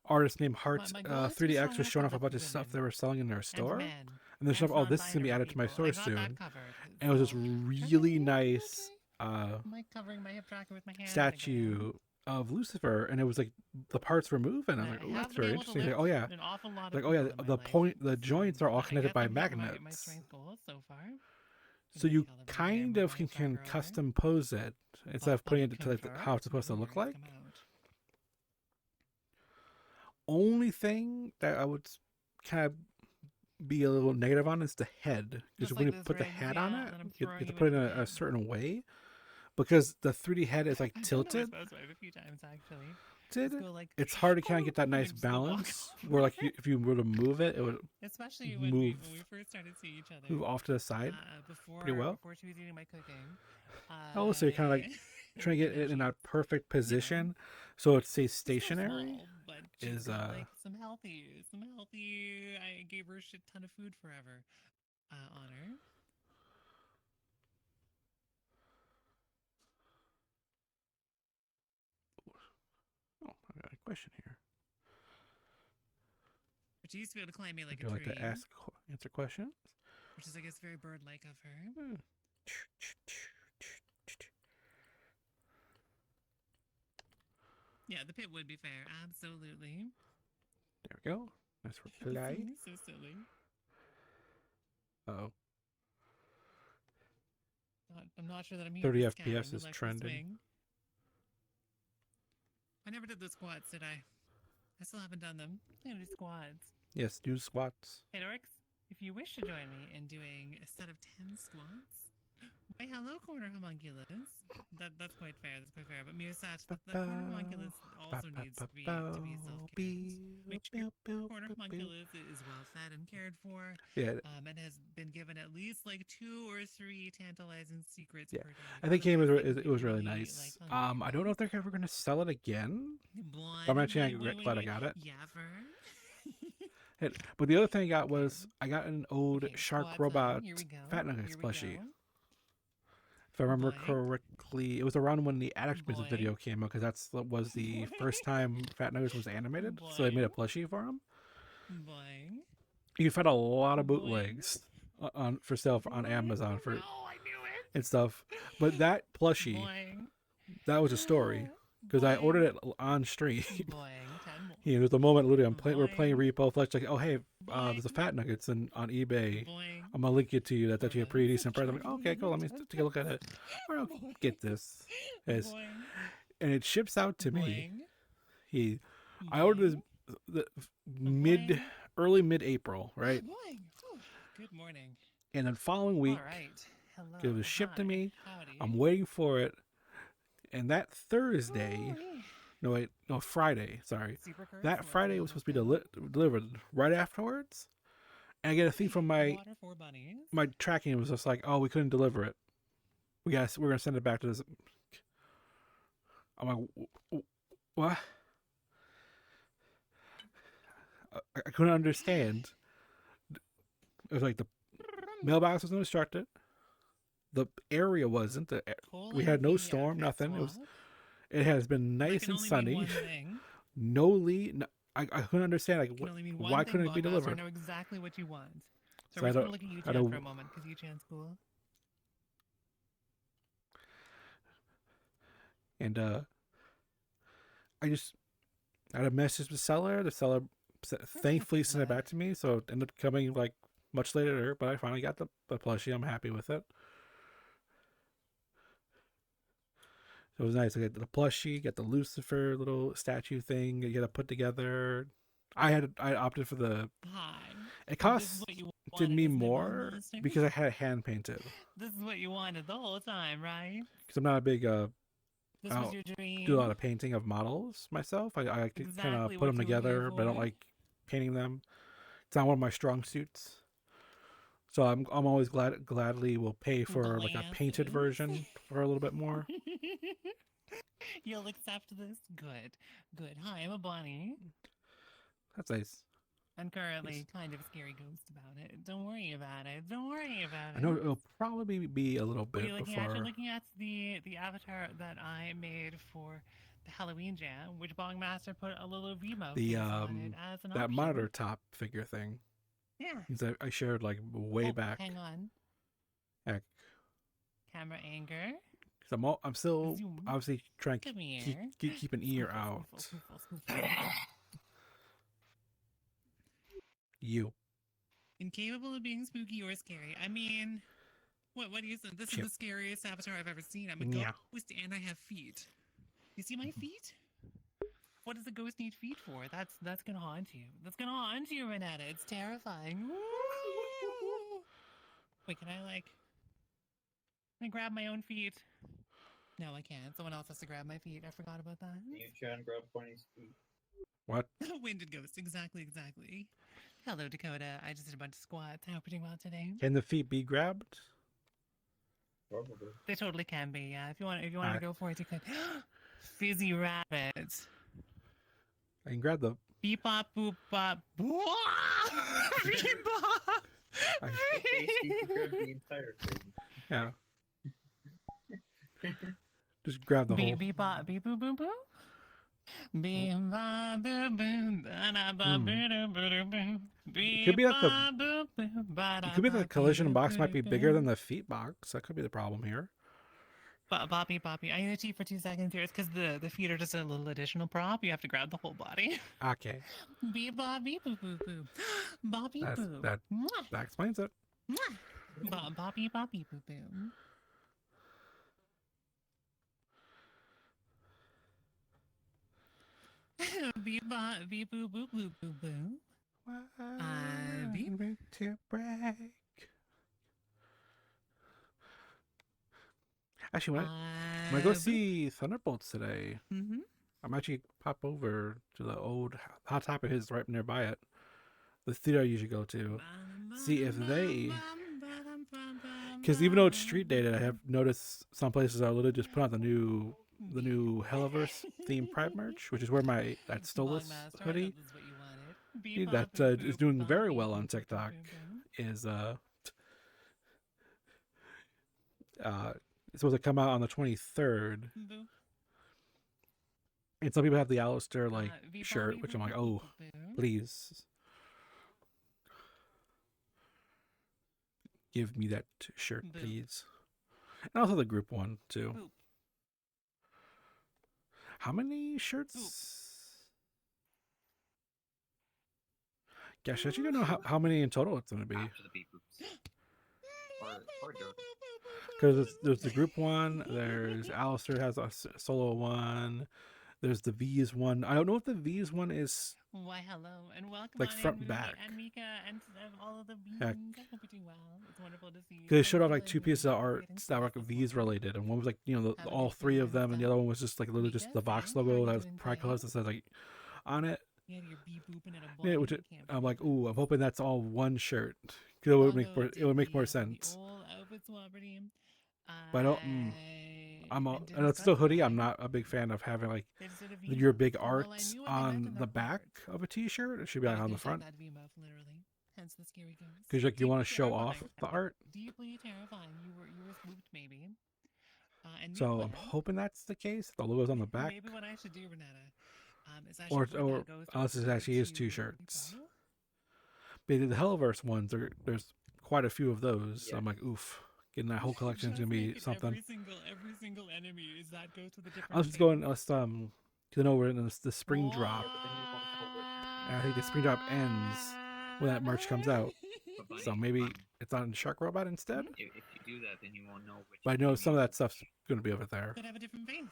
artist named Heart My goal is to 3DX show was showing off off a bunch of women stuff they were selling in their store. and men And they're showing, oh, this is going to be non-binary added to my people. I store got that soon. covered, And it was this so- really nice Am I covering my hip tracker with my hand? statue of Lucifer, and it was like the parts were moving. I'm like, oh, that's very interesting. Like, oh yeah, An awful lot of like, oh yeah, people in my the life, point, the so joints are all I connected guess by I'm hitting my magnets. strength goal so far. So Gonna you calibrate kind again of with can, my tracker over. custom pose it instead of putting it to like Confirm. how it's supposed to look Words like. come out. Only thing that I would kind of be a little negative on is the head, because Just when like you this, put the Riggs, head yeah, on and it, then I'm you throwing have to you put it in into a bed. certain way, because the 3D head is like I've done it tilted. my way a few times actually. Did Just go like, it's hard to kind of get that and nice just go walk balance over. where like if you were to move it, it would Especially when we move- first started seeing each other. move off to the side. Before, pretty well. before she was eating my cooking. Also, you're kinda like trying to get it in that perfect position so it stays stationary. But she's is, got, like some healthy. I gave her a shit ton of food forever. On her. Oh, I got a question here. But she used to be able to climb me like Do a you tree. like to answer questions? Which is, I guess, very bird-like of her. Hmm. Yeah, the pit would be fair. Absolutely. There we go. Nice reply. So silly. Oh, I'm not sure that I'm here 30 for scamming, FPS the is left trending. swing. I never did the squats, did I? I still haven't done them. I'm gonna do squats. yes, do squats. Hey, Dorix, if you wish to join me in doing a set of 10 squats, why, hello, corner homunculus. That's quite fair. That's quite fair. But Mirsat, the corner homunculus also needs to be self-cared. Make sure corner homunculus is well fed and cared for, Yeah, and has been given at least like 2 or 3 tantalizing secrets Yeah. per day. I think it was Otherwise, it was they really would be, nice. like, hungry. I don't know if they're ever going to sell it again. Boy, I'm actually boy, glad I boy. got it. Yeah, But the other thing I got was I got an old Okay, Shark squats Robot on. Here we go. Fat Nuggets Here we plushie. go. If I remember Boy. correctly, it was around when the Addict Business Boy. video came out, because that was the Boy. first time Fat Nuggets was animated. So they made a Boy. plushie for him. Boing. You can find a lot of Boy. bootlegs on for sale on Amazon for No, I knew it. and stuff. But that plushie, Boing. that was a story, because I Boing. ordered it on stream. Boing. 10 more. You know, there's a moment literally we're playing Boing. Repo Flex, like, oh hey, there's a Fat Nuggets on eBay. Boing. I'm gonna link it to you. That's actually a pretty Boing. decent price. I'm like, okay, cool. Let me take a look at it. I'll get this. Yes. Boing. And it ships out to me. Boing. I ordered Boing. this early mid-April, right? Boing. Ooh, good morning. And then following week, All right. Hello. it was shipped to Hi. me. Howdy. I'm waiting for it. And that Thursday, Friday, sorry. Super curse, That what Friday do was you supposed to be look delivered right afterwards. And I get a thing from at? my Water for bunnies. my tracking was just like, oh, we couldn't deliver it. We're gonna send it back to this. I'm like, what? I couldn't understand. It was like the mailbox wasn't instructed. The area wasn't. We had no Holy storm, yeah, nothing. It was. swab. It has been That nice can and only mean sunny. one thing. No lead. No, I couldn't understand. Like, It can only mean why one thing, couldn't it be Bogmaster. I delivered? know exactly what you want. So, So we're I just gonna don't- look at I Yu-Chan don't- for a moment because Yu-Chan's cool. And I had a message with the seller. The seller thankfully sent it back to me, so it ended up coming like much later. But I finally got the plushie. I'm happy with it. So it was nice. I got the plushie, got the Lucifer little statue thing. You got to put together. I opted for the Hi. It This is cost what you did wanted, me isn't it, more Monster? because I had it hand painted. This is what you wanted the whole time, right? Because I'm not a big This I was don't your dream. do a lot of painting of models myself. I kind Exactly of put what them you were here together, but I don't for. like painting them. It's not one of my strong suits. So I'm always gladly will pay for like a painted Glasses. version for a little bit more. You'll accept this? Good. Good. Hi, I'm a bunny. That's nice. I'm currently kind of a scary ghost about it. Don't worry about it. Don't worry about it. I know it'll probably be a little What are bit you looking at? before You're looking at the avatar that I made for the Halloween Jam, which Bongmaster put a little Vimo the face on it as an that option. monitor top figure thing. Yeah. Because I shared like way Oh, back. hang on. Heck, Camera anger. 'cause I'm still Zoom. obviously trying to Come here. keep an ear Scoofle, out. scoofle, scoofle, scoofle. You. Incapable of being spooky or scary. I mean, what do you think? This Chip. is the scariest avatar I've ever seen. I'm a Yeah. ghost and I have feet. You see my feet? What does a ghost need feet for? That's gonna haunt you. That's gonna haunt you, Renata. It's terrifying. Wait, can I grab my own feet? No, I can't. Someone else has to grab my feet. I forgot about that. You try and grab Bunny's feet. What? Winded ghost. Exactly. Hello, Dakota. I just did a bunch of squats. How are you doing well today? Can the feet be grabbed? Probably. They totally can be. Yeah. If you want to Alright. go for it, you could. Fizzy rabbit. I can grab the. Beep bop boop bop. Beep bop. Okay, so you can grab the entire thing. Yeah. Just grab the whole. Beep beep bop beep boop boop boop. Beep bop boop boop. Ba-da ba boo boo boo boo. It could be that the- Beep bop boop boop. Ba-da It could be that the ba collision boo box boo might be boo. bigger than the feet box. That could be the problem here. Boppy. I need to cheat for 2 seconds here. It's because the feet are just a little additional prop. You have to grab the whole body. Okay. Beep bop beep boo boo boo. Boppy That's- boo. that- Mwah. That explains it. Mwah. Boppy boo boo. Beep bop beep boo boo boo boo boo. Beep. To break. Actually, when I go see Thunderbolts today, Mm-hmm. I'm actually pop over to the old Hot Topic is right nearby it. The theater I usually go to. See if they- Because even though it's street data, I have noticed some places are literally just put out the new Helliverse themed Pride merch, which is where that Stolas hoodie that is doing very well on TikTok is it's supposed to come out on the 23rd, and some people have the Alistair shirt, which I'm like, oh, please give me that shirt, Boo. please, and also the group one too. Boop. How many shirts? Gosh, I actually don't know how many in total it's going to be. After the beep boops. Or Joe. Because there's the group one, there's Alistair has a solo one, there's the V's one. I don't know if the V's one is. Why, hello, and welcome Like on front in, and back. and Mika, and all of the beings. Heck. I hope you're doing well. It's wonderful to see you. Because they showed off Thank like you two pieces of for art getting that were like started. V's related, and one was like Have a all good three day of them, and the and other one was just like literally just the Vox How are logo you that has doing Pride today? colors that says like on it. Yeah, you're beep-booping at a Yeah, ball, which you it, can't I'm beep like, boop. ooh, I'm hoping that's all one shirt. Because it would make Although more, it would make more the sense. old outfit celebrity, But I don't. And it's still hoodie. I'm not a big fan of having like your big art on the back of a T-shirt. It should be like on the front. Literally. Hence the scary ghost. Because like you want to Deeply show terrifying. off the art. Deeply terrifying. You were spooked, maybe. And me So I'm glad. hoping that's the case. The logo's on the back. Maybe what I should do, Renata, is I Or- should put or that ghost unless it over actually is to two shirts. April. But the Helliverse ones, there's quite a few of those. So Yeah. I'm like, oof, getting that whole collection is Just gonna be make it something. Every single enemy is that ghost with a different. I was just going. Let's because I know we're in the spring drop, and I think the spring drop ends when that merch comes out. But Bunny, So maybe it's on Shark Robot instead. if you do that, then you won't know which. But I know enemy some of that is stuff's gonna be over there. Could have a different face.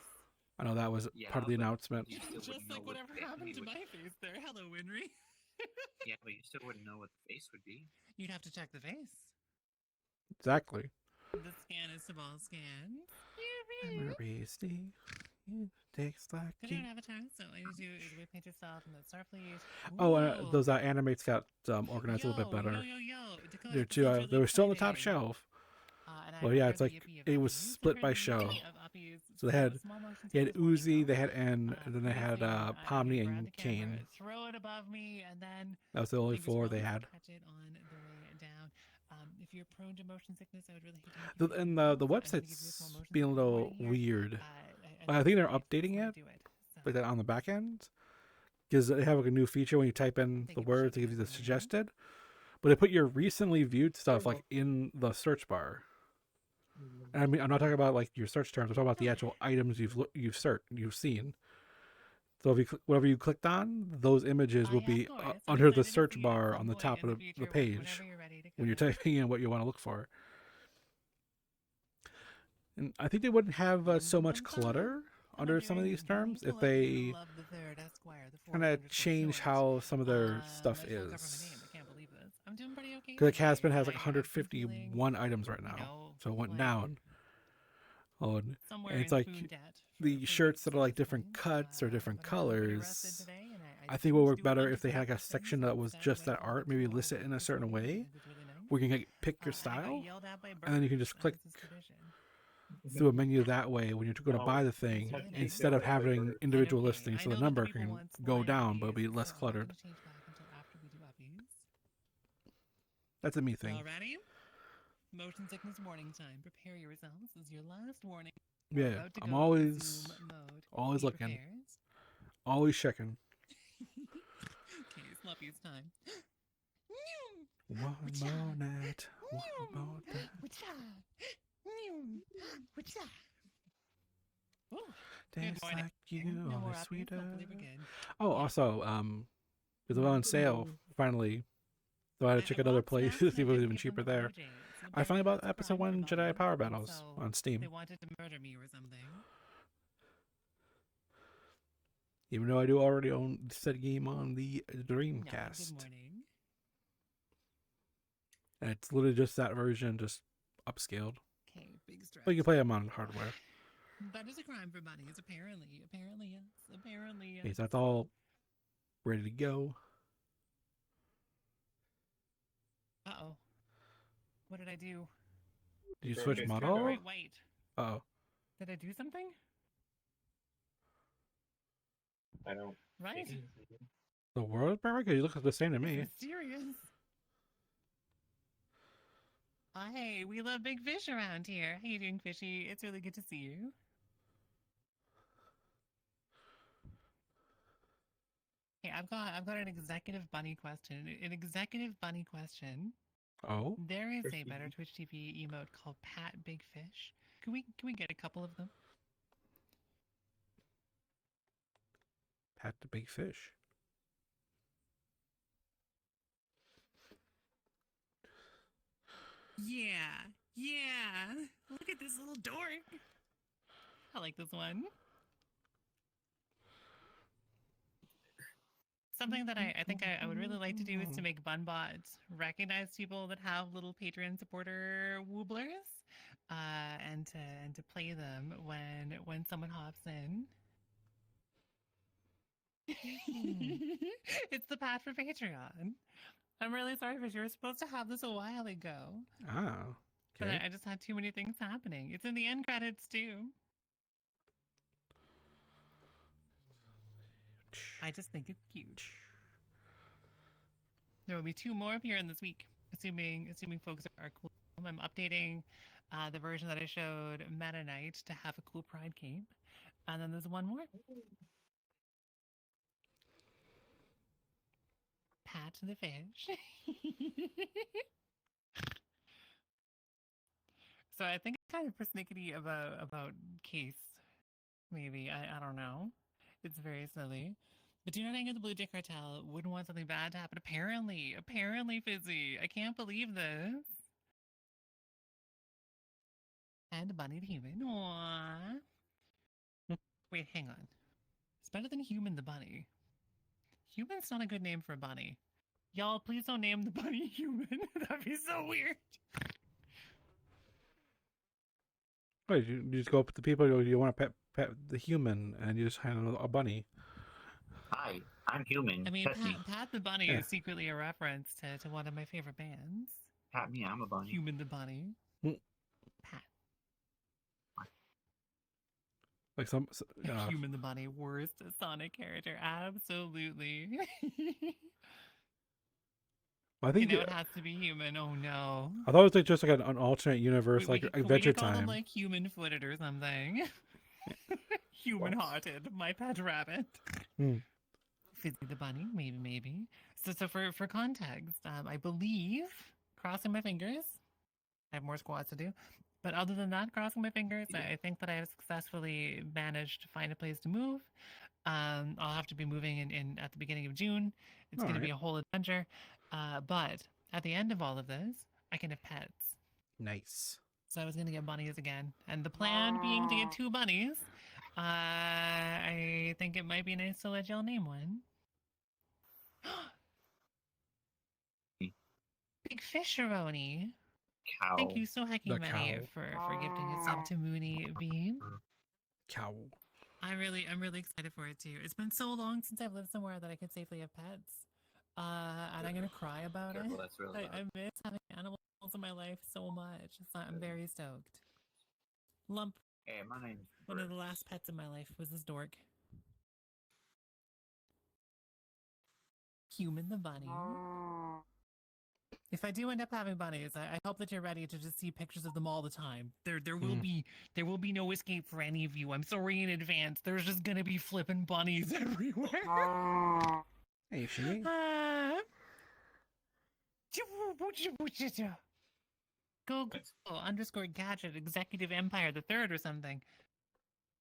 I know that was Yeah, part of the but- announcement. You still Just wouldn't like know what whatever enemy happened to would- my face there. Hello, Winry. Yeah, but you still wouldn't know what the face would be. You'd have to check the face. Exactly. The scan is to ball scan. Maristy takes like Good you. on Avatar. So all you do is we paint yourself in the Starfleet. Oh, Ooh. those animates got organized a little bit better. Yo. Dakota, They're this too. is really they were still on the top exciting. shelf. And Well, I yeah, heard it's the like yippee of it was uppies. split Heard by the show. yippee of uppies. So they had small motion they had sickness warning, Uzi, though. they had and then they had Biggest thing, Pomni grab and the camera, Kane. Throw it above me, and then That was the only fingers four they crossed, had. catch it on the way down. If you're prone to motion sickness, I would really hate to The, make you and feel the ill, so I'm gonna give you a website's small motion being a sickness little warning here. weird. I I think they're it's the updating way to it, do it. So, like that on the back end, because they have like a new feature when you type in Thank the you for words, it sharing gives you that the with me. suggested. But they put your recently viewed stuff You're like in the search bar. welcome. And I mean, I'm not talking about like your search terms. I'm talking about the actual items you've seen. So if you whatever you clicked on, those images will yeah, be of course. I'm under the excited to search see it bar at on the some top point of in the future, page whenever you're ready to when you're come. typing in what you want to look for. And I think they wouldn't have so much clutter under some of these terms if they kind of change how some of their stuff is. I can't believe this. I'm doing pretty okay. Because like today. Caspin has like I've been feeling, 151 items right now, so it went like, down. Oh, and somewhere it's in like food debt for the shirts that are like different cuts or different but I'm pretty rested colors. today, and I think seem it would to work do a better bunch if of they had good like a things, section so that I'm was sad just I that can't art, go maybe to list it in a this certain morning. way, It was really nice. where you can like, pick your And I got style yelled at by and then you can birds, just click as is tradition. through a menu that way when you're going to Oh, buy the thing, really nice. instead of having individual Okay, listings, I so the know that number people can want go down, but it'll be slime less so I'm not cluttered. gonna change back until after we do uppies. That's a me thing. Y'all ready? Motion sickness warning time. Prepare yourselves. This is your last warning. Yeah, About to I'm go always Zoom mode. always Be looking, prepared. always checking. Okay, Sluppy's time. One more night, one more night. Ooh, Dance morning. like you, no more only uppies. sweeter. Hopefully we're good. Oh, also, because I'm on sale finally, so I had to check another place to see if it was even cheaper there. I finally bought episode 1 Jedi Power Battles on They Steam, wanted to murder me or something. even though I do already own said game on the No, Dreamcast, good morning. and it's literally just that version, just upscaled. Okay, big stress. But you can play them on hardware. That is a crime for bunnies, apparently. Apparently, yes. Apparently, yes. Okay, so that's all ready to go. Uh-oh. What did I do? Did you Sure, switch okay. model? Right, wait. Oh, Did I do something? I don't. Right? think- the world perfect? You look the same to me. It's mysterious. Oh, hey, we love big fish around here. How you doing, Fishy? It's really good to see you. Hey, I've got an executive bunny question. An executive bunny question. Oh, There is a Fishy. better Twitch TV emote called Pat Big Fish. Can we get a couple of them? Pat the Big Fish. Yeah. Look at this little dork. I like this one. Something that I think I would really like to do is to make BunBot recognize people that have little Patreon supporter wooblers, and to play them when someone hops in. It's the Pat for Patreon. I'm really sorry, Fish. You were supposed to have this a while ago. Oh, But okay. I just had too many things happening. It's in the end credits too. I just think it's cute. There will be 2 more appearing this week, assuming folks are cool. I'm updating the version that I showed Meta Knight to have a cool Pride cape, and then there's 1 more. Pat the fish. So I think it's kind of persnickety about Case. Maybe I don't know. It's very silly. But do not hang with the Blue Jay Cartel. Wouldn't want something bad to happen. Apparently, Fizzy. I can't believe this. And Bunny the Human. Aww. Wait, hang on. It's better than Human the Bunny. Human's not a good name for a bunny. Y'all, please don't name the bunny human. That'd be so weird. Wait, you just go up to the people. You want to pet the human, and you just hand a bunny. Hi, I'm human. I mean, Pet me. Pat the Bunny Yeah. is secretly a reference to one of my favorite bands. Pat me. I'm a bunny. Human the Bunny. Mm. Pat. Like some. Human the Bunny, worst Sonic character. Absolutely. I You think know, it has to be human. Oh no. I thought it was like just like an alternate universe, We like could- Adventure we could call Time. them like human footed or something. Human hearted. My pet rabbit. Hmm. Fizzy the bunny, maybe. So for context, I believe, crossing my fingers, I have more squats to do. But other than that, crossing my fingers, I think that I have successfully managed to find a place to move. I'll have to be moving in at the beginning of June. It's going to be a whole adventure. But at the end of all of this, I can have pets. Nice. So I was going to get bunnies again. And the plan being to get 2 bunnies. I think it might be nice to let y'all name one. Big Fisheroni. Cow. Thank you so hecking The many cow. for gifting a sub to Mooney Bean. Cow. I'm really excited for it too. It's been so long since I've lived somewhere that I could safely have pets. And I'm gonna cry about Careful, it. that's really I miss having animals in my life so much. I'm very stoked. Lump, Hey, my name's one of Bert. the last pets in my life was this dork. Human the bunny. If I do end up having bunnies, I hope that you're ready to just see pictures of them all the time. There will be no escape for any of you. I'm sorry in advance. There's just gonna be flippin' bunnies everywhere. Hey, Shimmy. Go underscore gadget executive empire the third or something.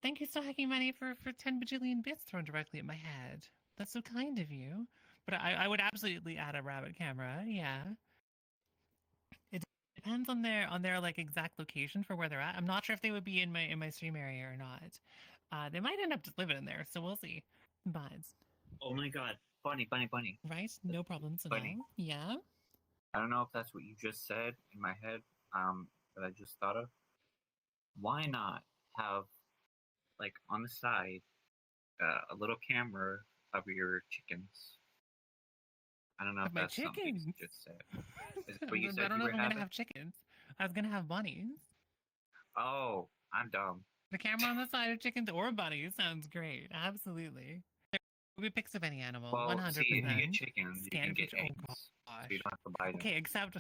Thank you so hecking many for 10 bajillion bits thrown directly at my head. That's so kind of you. But I would absolutely add a rabbit camera, yeah. It depends on their like exact location for where they're at. I'm not sure if they would be in my stream area or not. They might end up just living in there, so we'll see. But Oh my god. Bunny. right, no problems at all. Bunny. Yeah. I don't know if that's what you just said in my head, that I just thought of. Why not have, like, on the side, a little camera of your chickens? I don't know if Of my that's something chickens? you just said. Is it what you I said don't you know were if I'm gonna having? have chickens. I was gonna have bunnies. Oh, I'm dumb. The camera on the side of chickens or bunnies sounds great. Absolutely. There will be pics of any animal. Well, 100%. see, if you get chickens, you Scan can get feature. eggs. Oh So gosh. you don't have to buy them. Okay, except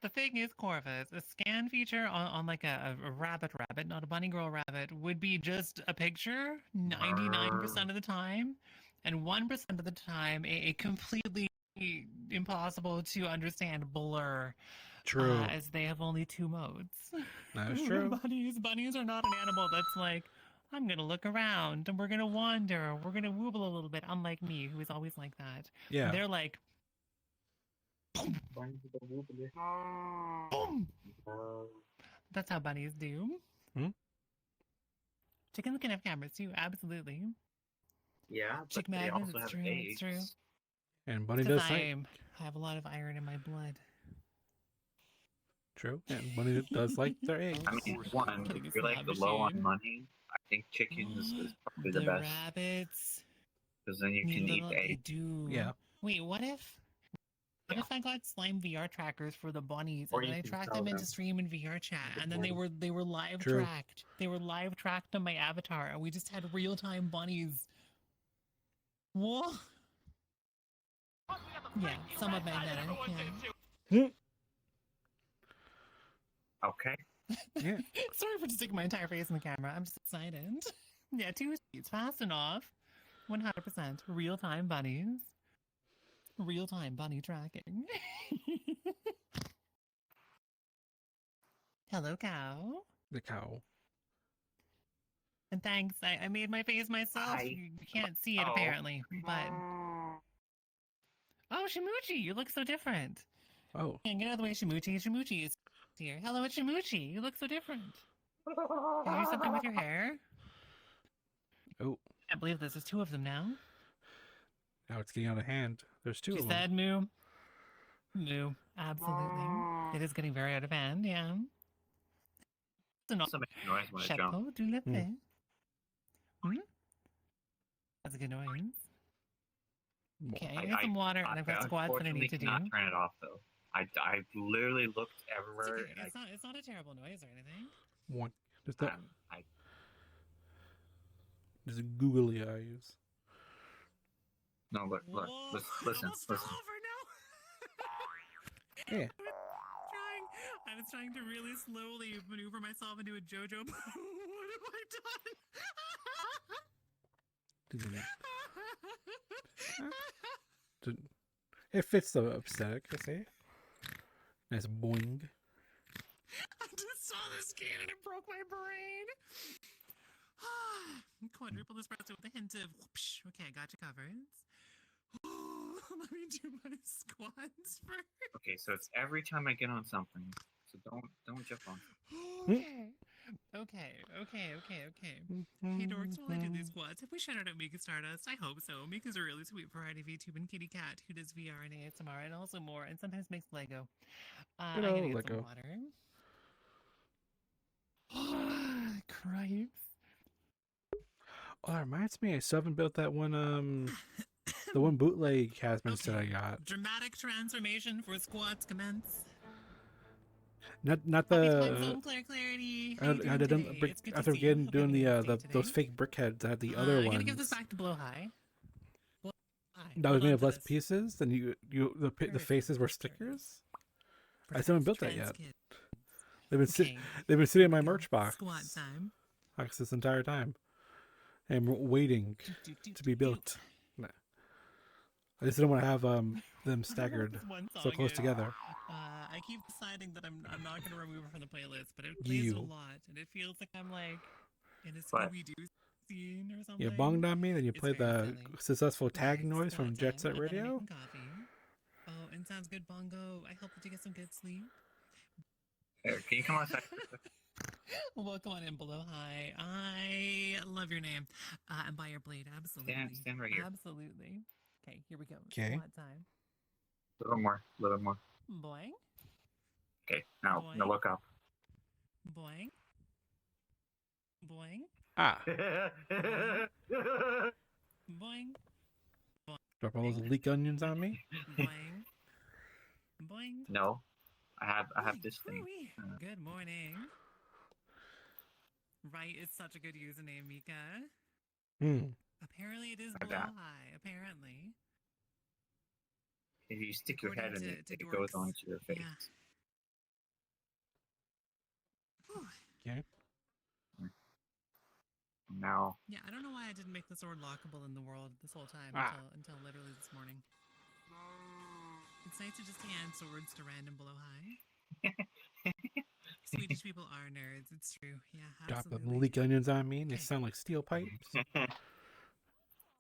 the thing is, Corvus, a scan feature on like a rabbit, not a bunny girl rabbit, would be just a picture 99% of the time, and 1% of the time a completely impossible to understand blur. True. As they have only 2 modes. That is true. Bunnies are not an animal that's like, I'm gonna look around and we're gonna wander, we're gonna wooble a little bit, unlike me, who is always like that. Yeah. They're like, boom, boom. That's how bunnies do. Hmm? Chickens can have cameras too, absolutely. Yeah, but Chick they magnets, also it's have true, eggs. it's true. And Bunny Because does like. I have a lot of iron in my blood. True. And Bunny does like their eggs. I mean, one, Putting if a you're like slot low on machine. money, I think chickens is probably the The best rabbits. because then you need can eat little- they eggs. do. Yeah. Wait, what if I got slime VR trackers for the bunnies Or and you I can tracked sell them into them. stream and VR chat and then they were live True. tracked. They were live tracked on my avatar and we just had real time bunnies. What? Yeah, somewhat magnetic. Yeah. Okay. Yeah. Sorry for just sticking my entire face in the camera. I'm just excited. Yeah, 2 speeds, fast enough. 100% real time bunnies. Real time bunny tracking. Hello, cow. The cow. And thanks. I made my face myself. Hi. You can't see it Oh. apparently, but oh, Shimuchi, you look so different. Oh. And get out of the way, Shimuchi. Shimuchi is here. Hello, it's Shimuchi. You look so different. Did you do something with your hair? Oh. I can't believe this. There's 2 of them now. Now it's getting out of hand. There's two She of them. said moo. Moo. Absolutely. It is getting very out of hand, yeah. So Also makes noise when I jump. Chapeau du lapin. That's a good noise. Okay, I need some water, and I've got squats that I need to do. Cannot turn it off though. I literally looked It's everywhere. okay. And It's not a terrible noise or anything. One. Just a, I just a googly eyes. no, but look, Whoa, listen, I almost fell listen. over, no. Yeah. I was trying to really slowly maneuver myself into a JoJo. What have I done? It fits the aesthetic, I say. Nice boing. I just saw the scan and it broke my brain. Quadruple espresso with a hint of whoopsh. Okay, I got you covered. Let me do my squats first. Okay, so it's every time I get on something. So don't jump on. Okay. Hey dorks, while I do these squats, have we shouted out Mika Stardust? I hope so. Mika's a really sweet variety of VTube and kitty cat who does VR and ASMR and also more, and sometimes makes Lego. I'm Good old gonna get Lego. some water. Cripes. Oh, that reminds me, I still haven't built that one, the one bootleg Casman that I got. Dramatic transformation for squats commence. Not Happy the. Zone Claire Clarity. How you I doing did today? It's good to after see you. again Hope doing you're having a the good day those today. fake brickheads. I had the other I'm ones. gonna give this back to Blow High. Blow High. That was Hold made on of to less this. pieces, and the Perfect. faces were stickers. I still haven't built that yet. Trans They've been Okay. they've been sitting in my Go. merch box Squat time. this entire time, and waiting to be built. Nah. I just didn't want to have them staggered This one so song close is, together. I keep deciding that I'm not gonna remove it from the playlist, but it plays a You. lot, and it feels like I'm like in a What? Scooby Doo scene or something. You bonged on me, then you It's played very the silly. successful tag Right, noise squat from Jet time, Set and then I'm Radio. making coffee. Oh, and sounds good, Bongo. I hope that you get some good sleep. Here, can you come on a second? Well, come on in, Below High. I love your name. And by your blade, absolutely. Stand right here. Absolutely. Okay, here we go. 'Kay. Squat time. A little more. Boing, Okay, now Boy. look up. boing, boing, Ah, boing, drop all those leek onions on me. boing, boing. No, I have Holy this thing. crooey. Good morning. Right, it's such a good username, Mika. Apparently, it is I Below bet. High. Apparently. If you stick your head in According it, to it goes dorks. onto your face. Yeah. Whew. Okay. Now, Yeah, I don't know why I didn't make the sword lockable in the world this whole time until literally this morning. It's nice to just hand swords to random Below High. Swedish people are nerds. It's true. Yeah, Drop the absolutely. leek onions on me, and they Okay. sound like steel pipes.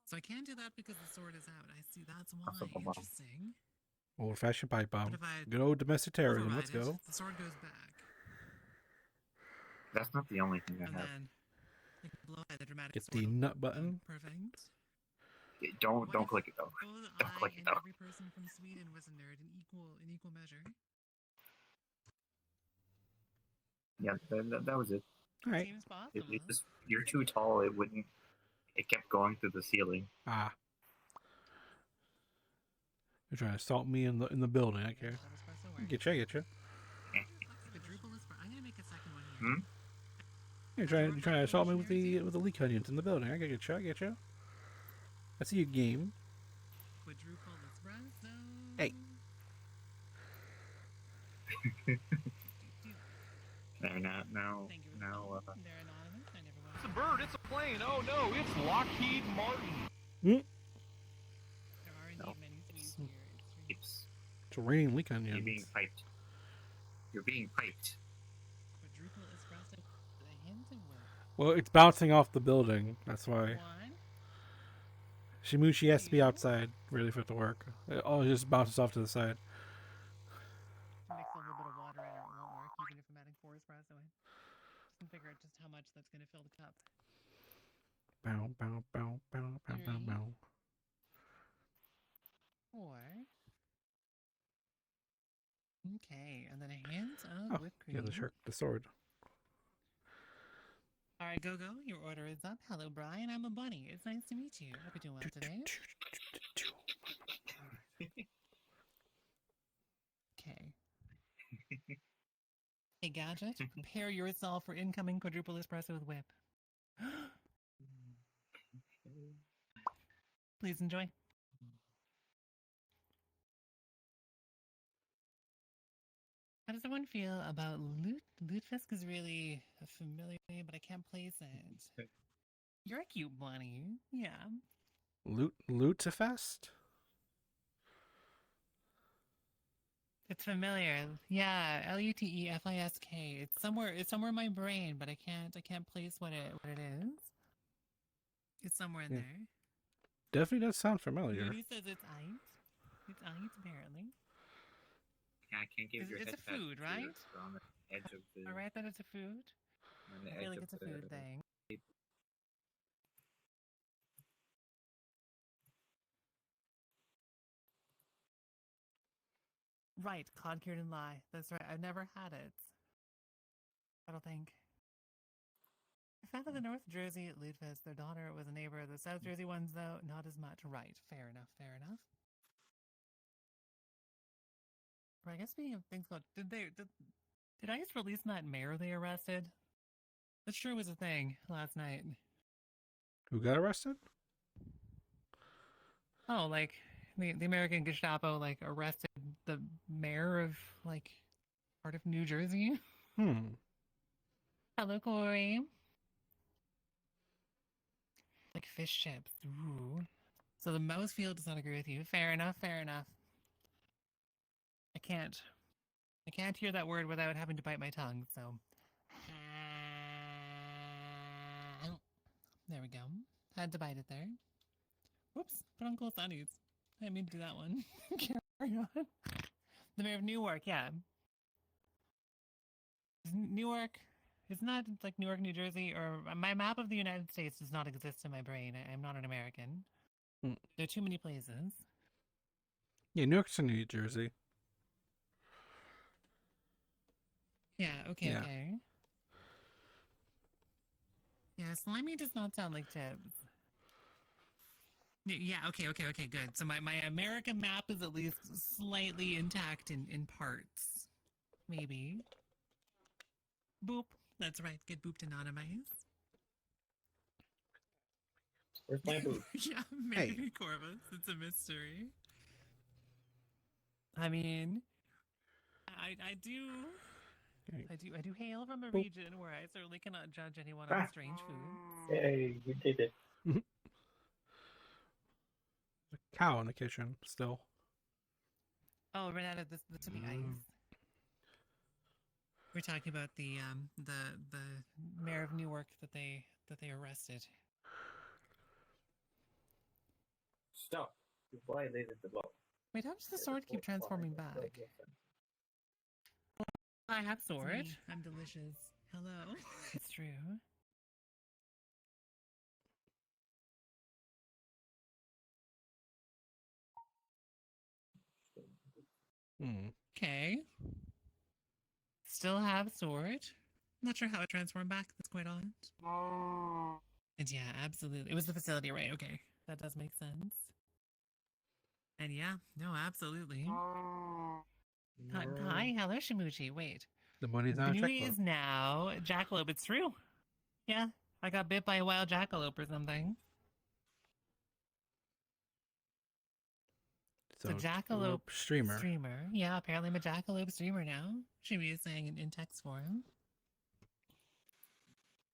So I can't do that because the sword is out. I see. That's why. Also, bomb. Interesting. Old-fashioned pipe bomb. But if I Good old domestic terrorism. override Let's it, go. the sword goes back, that's not the only thing I and have. then you can blow by the dramatic Get sword the will nut go button. Perfect. Don't What if click it though. both Don't I click it and though. every person from Sweden was a nerd in equal measure? Yeah, that was it. All right. Seems It possible. just, you're too tall. It wouldn't. It kept going through the ceiling. Ah. You're trying to assault me in the building. I care. Get you. Quadruple espresso. I'm gonna make a second one here. You're trying to assault me with the leek onions in the building. I get you. I see you game. Quadruple espresso. Hey. Now, Thank you for now, calling. They're anonymous. I never want It's a bird, it's a plane. Oh no, it's Lockheed Martin. There are indeed No. many Swedes here. It's true. It's raining leek you're being onions. piped. You're being piped. Quadruple espresso with a hint of what? Well, it's bouncing off the building. That's why. One. Shimushi has to be outside, really, for it to work. It all just bounces off to the side. Mix a little bit of water in it. It won't work, even if I'm adding 4 espresso in. Just can figure out just how much that's going to fill the cup. Bow, bow, bow, bow, bow, bow, bow. Or okay, and then a hint of Oh, whipped cream. yeah, the shark, the sword. All right, go. Your order is up. Hello, Brian. I'm a bunny. It's nice to meet you. Hope you're doing well today. Okay. Hey, Gadget, prepare yourself for incoming quadruple espresso with whip. Please enjoy. How does everyone feel about Loot? Lutefisk is really familiar, but I can't place it. You're a cute bunny. Yeah. Lutifest? It's familiar. Yeah, Lutefisk. It's somewhere in my brain, but I can't place what it is. It's somewhere in Yeah. there. Definitely does sound familiar. Moody says it's Ait. It's Ait, apparently. Yeah, I can't give It's your a head food, tattoos. right? We're on the edge of the. Alright, that it's a food. On the I edge feel like of it's a the food thing. Right, cod cured and lye. That's right. I've never had it. I don't think. I found that the North Jersey Lutefisk, their daughter was a neighbor. The South Jersey ones, though, not as much. Right. Fair enough. Fair enough. But I guess speaking of things called, did I just release that mayor they arrested? That sure was a thing last night. Who got arrested? Oh, like the American Gestapo like arrested the mayor of like part of New Jersey. Hello, Corey. Like fish chips. Ooh. So the mouse field does not agree with you. Fair enough. Fair enough. I can't hear that word without having to bite my tongue. So there we go. Had to bite it there. Whoops. Put on cool sunnies. I didn't mean to do that one. Carry on. The mayor of Newark. Yeah. Newark. It's not like Newark, New Jersey, or my map of the United States does not exist in my brain. I'm not an American. Mm. There are too many places. Yeah, Newark's in New Jersey. Yeah, okay, Yeah. okay. Yeah, slimy does not sound like chips. Yeah, okay, good. So my American map is at least slightly intact in parts. Maybe. Boop. That's right. Get booped anonymized. Where's my boot? Yeah, maybe Corvus. It's a mystery. I mean, I do hail from a region where I certainly cannot judge anyone on strange foods. Yay, you did it. There's a cow in the kitchen still. Oh, right out of the tipping ice. We're talking about the mayor of Newark that they arrested. Stop. You violated the law. Wait, how does the sword keep transforming back? I have sword. I'm delicious. Hello. It's true. Okay. Still have sword. Not sure how it transformed back. That's quite odd. And yeah, absolutely. It was the facility, right? Okay. That does make sense. And yeah, no, absolutely. Hi, hello, Shimuchi. Wait. The money's not a Benui checkbook. is now jackalope. It's true. Yeah, I got bit by a wild jackalope or something. So, jackalope streamer. Yeah, apparently I'm a jackalope streamer now. Shimi is saying in text form.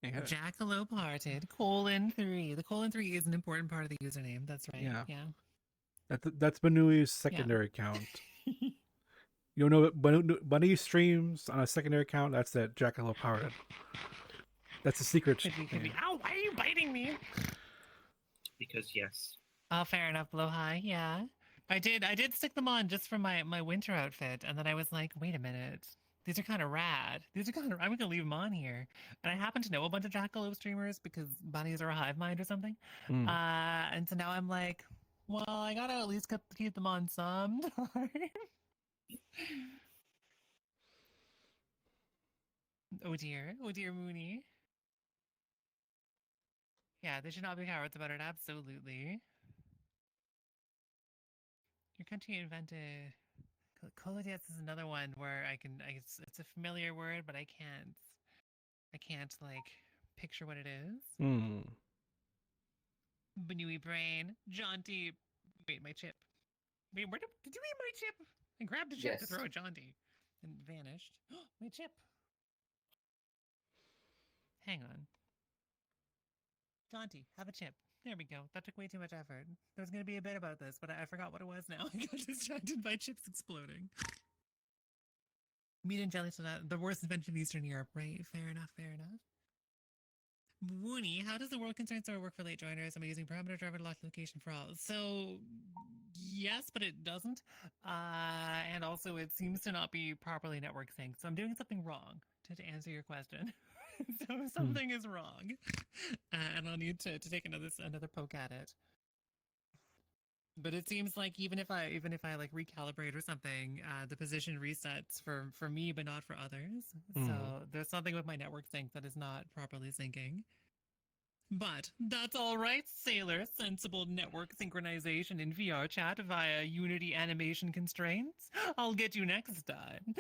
Yeah. Jackalope hearted, :3. The :3 is an important part of the username. That's right. Yeah. That's Banui's secondary account. You know what Bunny streams on a secondary account? That's that Jackalope hearted. That's a secret. Could be. Ow, why are you biting me? Because yes. Oh, fair enough, Blow High. Yeah. I did stick them on just for my winter outfit, and then I was like, wait a minute. These are kind of rad. I'm gonna leave them on here. And I happen to know a bunch of Jackalope streamers because bunnies are a hive mind or something. And so now I'm like, Well, I gotta at least keep them on some time. Oh dear, Mooney. Yeah, they should not be cowards about it. Absolutely. Your country invented. Kolodets is another one where it's a familiar word, but I can't like picture what it is. Hmm. Banui brain, jaunty. Wait, my chip. Wait, where did you eat my chip? I grabbed a chip to Yes. throw at jaunty, and vanished. My chip. Hang on. Jaunty, have a chip. There we go. That took way too much effort. There was going to be a bit about this, but I forgot what it was now. I got distracted by chips exploding. Meat and jelly, so that the worst invention in Eastern Europe, right? Fair enough, fair enough. Woony, how does the World Concern Store work for late joiners? Am I using parameter driver lock location for all? So, yes, but it doesn't. And also, it seems to not be properly network synced. So I'm doing something wrong to answer your question. So something is wrong, and I'll need to take another poke at it. But it seems like even if I like recalibrate or something, the position resets for me, but not for others. So there's something with my network sync that is not properly syncing. But that's all right, Sailor. Sensible network synchronization in VR chat via Unity animation constraints. I'll get you next time.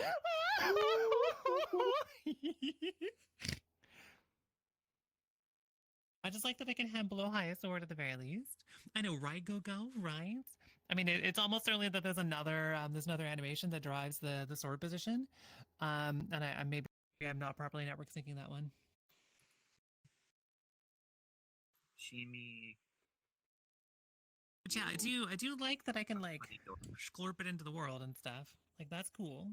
I just like that I can have below highest sword at the very least. I know, right, Go, right? I mean, it's almost certainly that there's another animation that drives the sword position, and I maybe I'm not properly network syncing that one. Shimi. But yeah, I do like that I can like scorp it into the world and stuff. Like that's cool.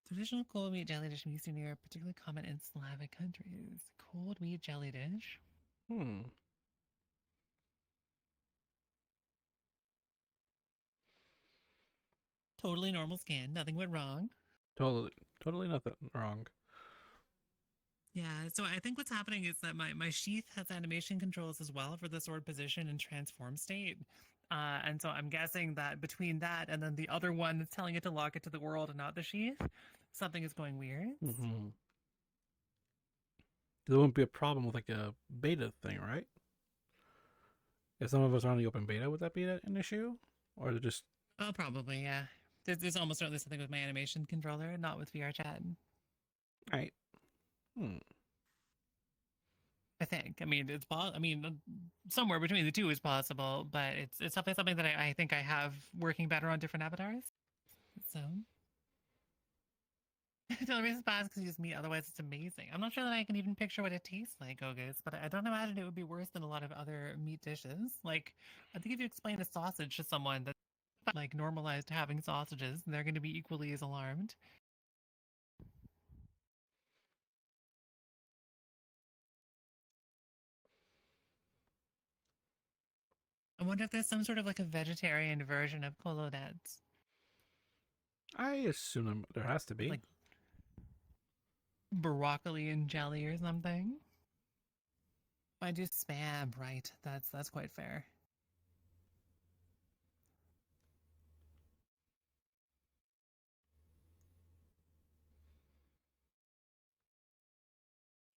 Traditional cold meat jelly dish in Eastern Europe, particularly common in Slavic countries. Cold meat jelly dish. Totally normal skin. Nothing went wrong. Totally nothing wrong. Yeah, so I think what's happening is that my sheath has animation controls as well for the sword position and transform state. And so I'm guessing that between that and then the other one that's telling it to lock it to the world and not the sheath, something is going weird. There won't be a problem with like a beta thing, right? If some of us are on the open beta, would that be an issue? Or is it just... Oh, probably, yeah. There's almost certainly something with my animation controller, not with VR chat. Right. I think. I mean, somewhere between the two is possible, but it's something that I think I have working better on different avatars. So, the only reason it's bad is because you just meat. Otherwise, it's amazing. I'm not sure that I can even picture what it tastes like, Gogus, but I don't imagine it would be worse than a lot of other meat dishes. Like, I think if you explain a sausage to someone that's like normalized having sausages, they're going to be equally as alarmed. I wonder if there's some sort of like a vegetarian version of kolodets. I assume there has to be. Like broccoli and jelly or something. I do spam, right? That's quite fair.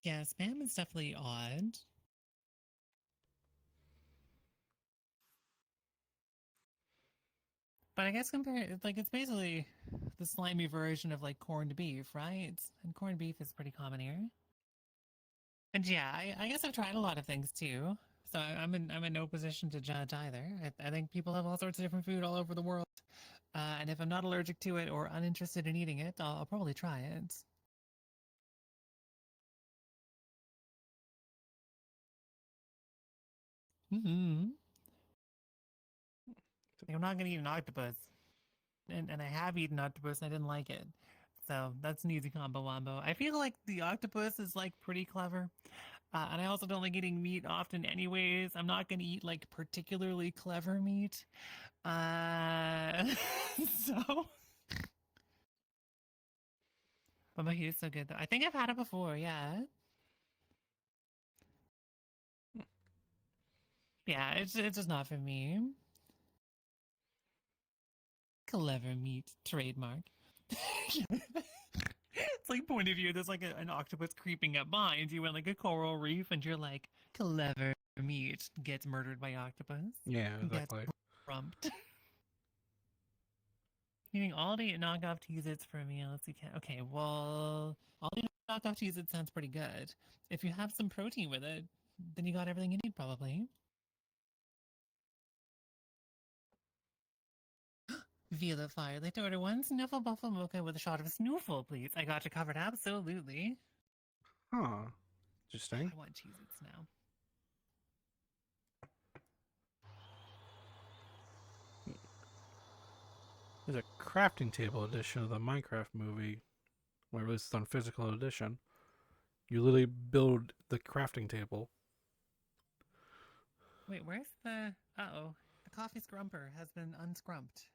Yeah, spam is definitely odd. But I guess it's basically the slimy version of like corned beef, right? And corned beef is pretty common here. And yeah, I guess I've tried a lot of things too. So I'm in no position to judge either. I think people have all sorts of different food all over the world. And if I'm not allergic to it or uninterested in eating it, I'll probably try it. Mm-hmm. I'm not going to eat an octopus. And I have eaten octopus and I didn't like it. So that's an easy combo wombo. I feel like the octopus is like pretty clever. And I also don't like eating meat often anyways. I'm not going to eat like particularly clever meat. So... But my is so good though. I think I've had it before, yeah. Yeah, it's just not for me. Clever meat trademark. It's like point of view. There's like an octopus creeping up behind you in like a coral reef, and you're like, clever meat gets murdered by octopus. Yeah, Gets exactly. rumped. Eating all day knockoff Cheez-Its for a meal. Let's see. Okay, well, all day knockoff Cheez-Its sounds pretty good. If you have some protein with it, then you got everything you need, probably. Violet Fire. I'd like to order one Snuffle Buffalo Mocha with a shot of Snoofle, please. I got you covered, absolutely. Huh. Interesting. I want Cheez-Its now. There's a crafting table edition of the Minecraft movie, where this is on physical edition. You literally build the crafting table. Wait, where's the... Uh-oh. The coffee scrumper has been unscrumped.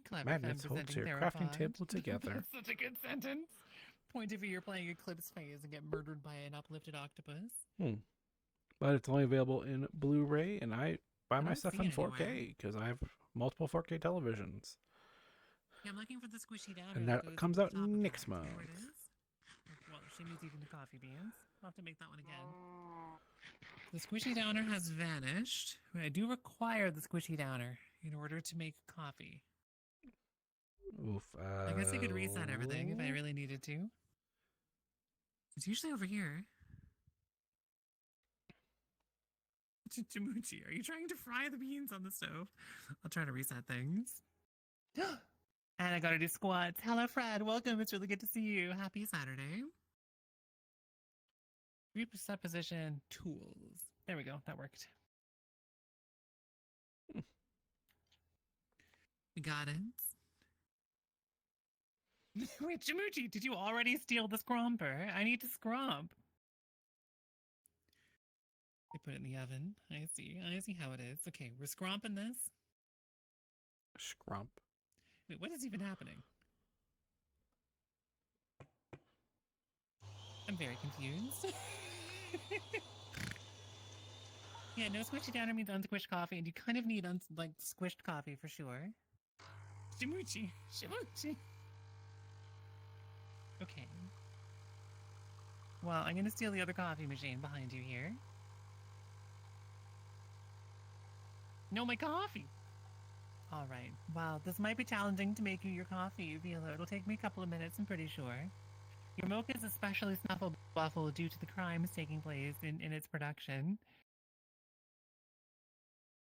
Clever Madness femme holds your presenting crafting Therapod. table together. That's such a good sentence. Point of view, you're playing Eclipse Phase and get murdered by an uplifted octopus. But it's only available in Blu-ray, and I buy I my don't stuff see in it anywhere. 4K because I have multiple 4K televisions. Yeah, I'm looking for the squishy downer. And that goes comes to the out top of next that. month. There it is. Well, she needs even the coffee beans. I'll have to make that one again. The squishy downer has vanished. I do require the squishy downer in order to make coffee. Oof. I guess I could reset everything if I really needed to. It's usually over here. Chimuchi, are you trying to fry the beans on the stove? I'll try to reset things. And I gotta do squats. Hello, Fred. Welcome. It's really good to see you. Happy Saturday. Reset position tools. There we go. That worked. We got it. Wait, Chimuchi, did you already steal the scrumper? I need to scrump. They put it in the oven. I see. I see how it is. Okay, we're scrumping this. Scrump. Wait, what is even happening? I'm very confused. Yeah, no squishy downer means unsquished coffee, and you kind of need like squished coffee for sure. Shimuchi. Shimuchi. Okay. Well, I'm gonna steal the other coffee machine behind you here. No, my coffee! Alright. Wow, this might be challenging to make you your coffee, Viola. It'll take me a couple of minutes, I'm pretty sure. Your mocha is especially snuffle buffle due to the crimes taking place in its production.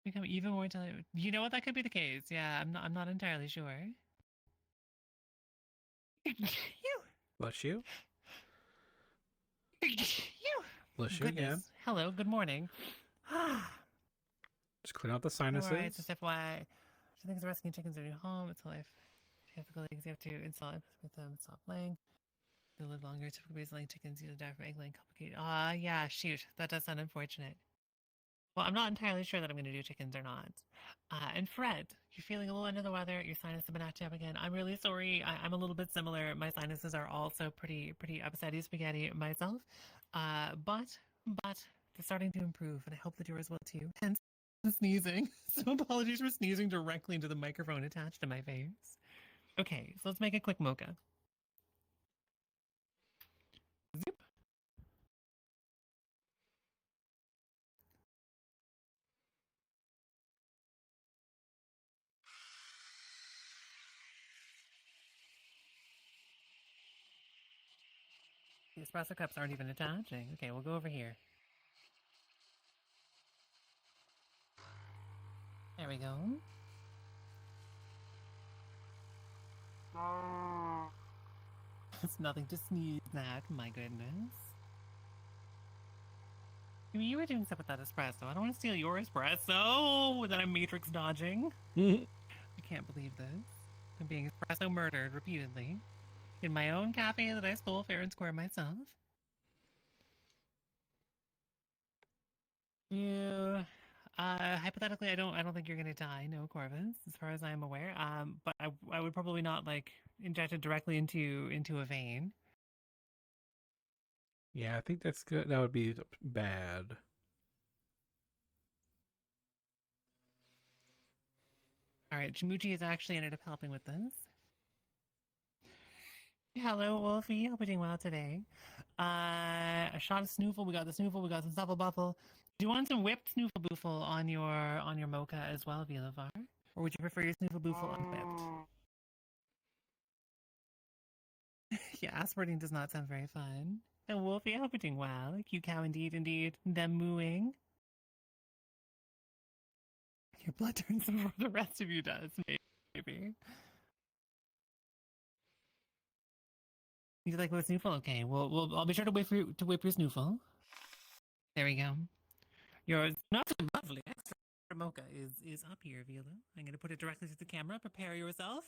Become even more intelligent. You know what? That could be the case. Yeah, I'm not entirely sure. You. Bless you. You. Bless you again. Hello. Good morning. Just clean out the sinuses. Alright, just FYI. She thinks rescuing chickens are new home. It's a life. Difficulties you have to install it with them. Stop laying. They live longer. Typically, laying chickens usually die from egg laying. Complicated. Yeah. Shoot, that does sound unfortunate. Well, I'm not entirely sure that I'm going to do chickens or not. And Fred, you're feeling a little under the weather. Your sinuses have been acting up again. I'm really sorry. I'm a little bit similar. My sinuses are also pretty upsetty spaghetti myself. But they're starting to improve, and I hope that yours will too. Hence the sneezing. So apologies for sneezing directly into the microphone attached to my face. Okay, so let's make a quick mocha. Zip. The espresso cups aren't even attaching. Okay, we'll go over here. There we go. It's nothing to sneeze at, my goodness. I mean, you were doing stuff with that espresso. I don't want to steal your espresso that I'm matrix dodging. I can't believe this. I'm being espresso murdered repeatedly. In my own cafe that I stole fair and square myself. Yeah. Hypothetically, I don't think you're gonna die. No, Corvus, as far as I'm aware. But I would probably not like inject it directly into a vein. Yeah, I think that's good. That would be bad. Alright, Chimuchi has actually ended up helping with this. Hello, Wolfie. Hope you're doing well today. A shot of Snoofle. We got the Snoofle. We got some Snuffle Buffle. Do you want some whipped Snoofle Boofle on your mocha as well, Vilavar? Or would you prefer your Snoofle Boofle unwhipped? Yeah, aspirating does not sound very fun. And Wolfie, I hope you're doing well. Cute cow indeed. Them mooing. Your blood turns before the rest of you does, maybe. You like with Snoofle? Okay, well, I'll be sure to wait for you to whip your Snoofle. There we go. Your not so lovely extra mocha is up here, Vila. I'm gonna put it directly to the camera. Prepare yourself.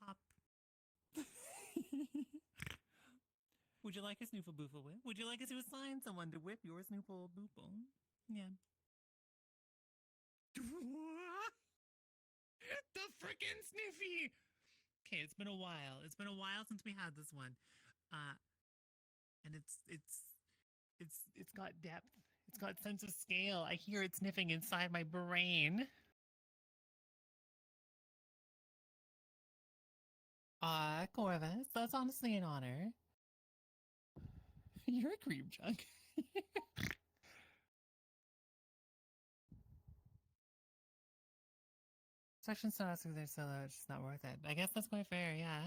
Pop. Would you like a Snoofle Boofle whip? Would you like us to assign someone to whip your Snoofle Boofle? Yeah. The frickin' Sniffy! Okay, it's been a while. It's been a while since we had this one. And it's got depth. It's got sense of scale. I hear it sniffing inside my brain. Corvus, that's honestly an honor. You're a cream jug. Section's not asking their solo, it's just not worth it. I guess that's quite fair, yeah.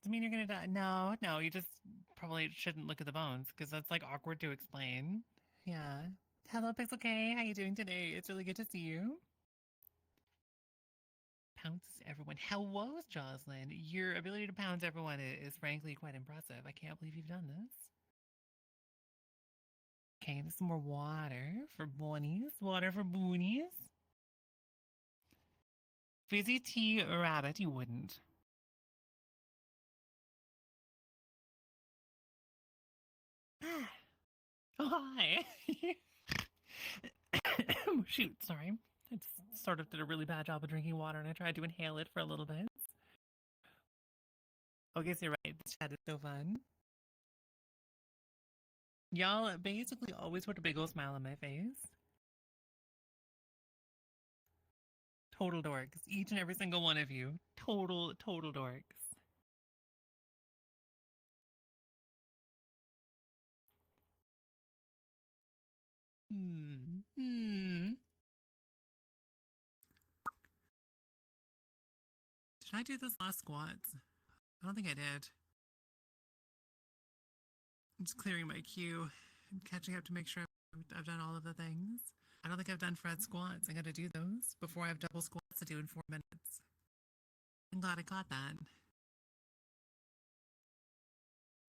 Does it mean you're gonna die? No, you just probably shouldn't look at the bones, because that's like awkward to explain. Yeah. Hello, Pixel K, how you doing today? It's really good to see you. Pounces everyone. Hello, Jocelyn. Your ability to pounce everyone is frankly quite impressive. I can't believe you've done this. Okay, there's some more water for bunnies. Water for boonies. Fizzy tea rabbit, you wouldn't. Oh, hi. Shoot, sorry. I just sort of did a really bad job of drinking water and I tried to inhale it for a little bit. I guess you're right. This chat is so fun. Y'all basically always put a big old smile on my face. Total dorks. Each and every single one of you. Total dorks. Did I do those last squats? I don't think I did. I'm just clearing my queue and catching up to make sure I've done all of the things. I don't think I've done Fred squats. I gotta do those before I have double squats to do in 4 minutes. I'm glad I got that.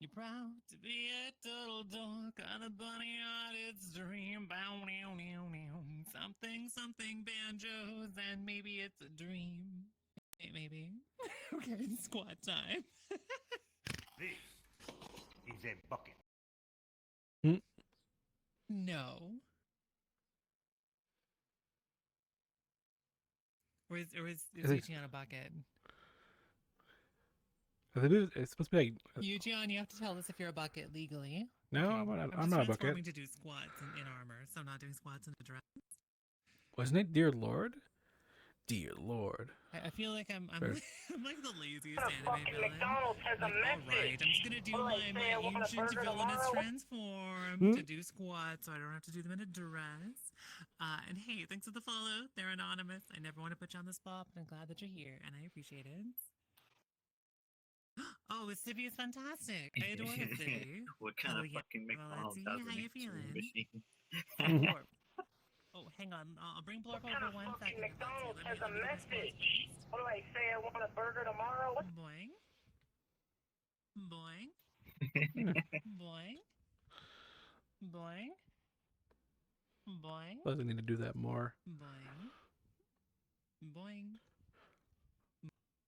You're proud to be a total dork on a bunny on its dream. Bow, now, now, now. Something banjos, and maybe it's a dream. Maybe. Okay, squat time. This is a bucket. No. Or is Yuji on a bucket? It's supposed to be like. Yuji, you have to tell us if you're a bucket legally. No, Okay. I'm not a bucket. transforming to do squats in armor, so I'm not doing squats in a dress. Wasn't it Dear Lord? Dear Lord. I feel like I'm Fair. I'm like the laziest anime villain. Alright, I'm just gonna do my ancient villainous transform to do squats so I don't have to do them in a dress. And hey, thanks for the follow. They're anonymous. I never want to put you on the spot, but I'm glad that you're here and I appreciate it. Oh, Sippy is fantastic. I adore Sippy. What kind of yeah. fucking Well, McDonald's let's see. has How an you answering feeling? machine? Oh, hang on. I'll bring Blork What kind over of 1 fucking second. McDonald's has a Let me get this message? first. What do I say? I want a burger tomorrow? What? Boing. Boing. Boing. Boing. Boing. Doesn't need to do that more. Boing. Boing.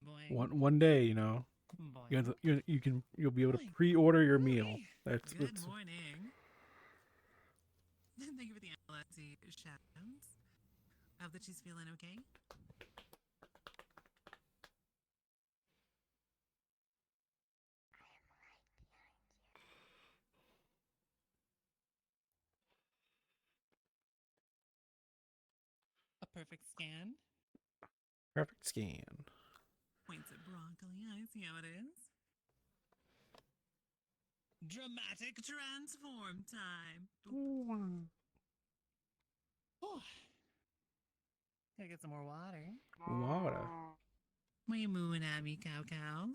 Boing. One day, you know, Boing. you'll be able to Boing. pre-order your meal. Boing. That's Good morning. Thank you for the LSC shoutouts. I hope that she's feeling okay. perfect scan. Perfect scan. Points at broccoli. I see how it is. Dramatic transform time. Ooh. Gotta get some more water. Water. What you mooing at me, cow cow?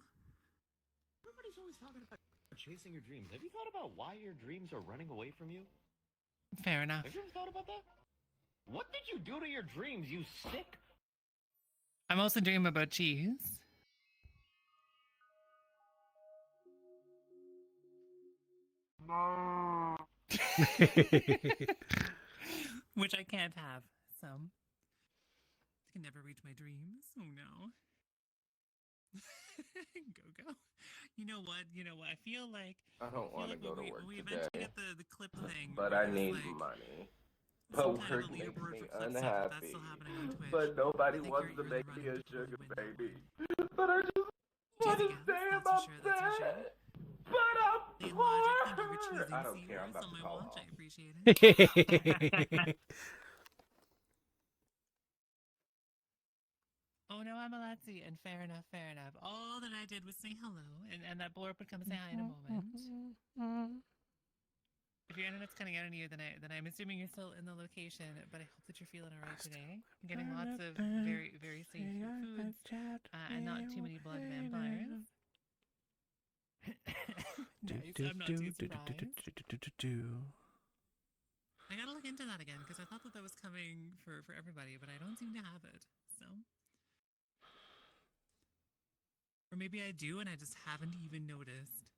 Everybody's always talking about chasing your dreams. Have you thought about why your dreams are running away from you? Fair enough. Have you ever thought about that? What did you do to your dreams, you sick? I'm also dreaming about cheese. Which I can't have, so I can never reach my dreams. Oh no. Go. You know what? I feel like I don't want to like go when to work when we eventually today, get the clip thing. but where I there's, need like, money. some But kind of work a makes leaderboard me for clip stuff, but that's unhappy. still happening on Twitch. But nobody I think wants you're to the make running me a to totally sugar win that baby. one. But I just want to Cheesy stay in Gals, my that's for sure, that's for sure. bed. But I'm Hey, Logic, thank you for poor. choosing I don't care. I'm Sears about on to my call watch. off. I appreciate it. Oh no, I'm a Latzi, and fair enough. All that I did was say hello, and that blurb would come and say hi in a moment. If your internet's cutting out on you, then I'm assuming you're still in the location, but I hope that you're feeling alright today. I'm getting lots of very, very safe foods, and not too many blood vampires. Nice, I'm not too surprised. I gotta look into that again, because I thought that was coming for everybody, but I don't seem to have it, so... Or maybe I do and I just haven't even noticed.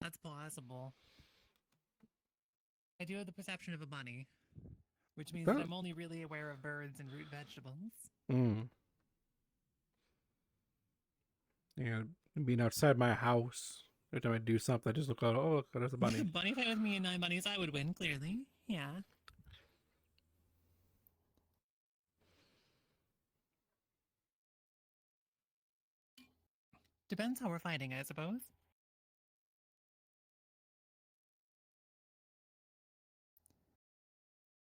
That's possible. I do have the perception of a bunny, which means that I'm only really aware of birds and root vegetables. Yeah, being outside my house. Every time I do something, I just look out. Oh, look, there's a bunny. Bunny fight with me and 9 bunnies, I would win, clearly. Yeah. Depends how we're fighting, I suppose.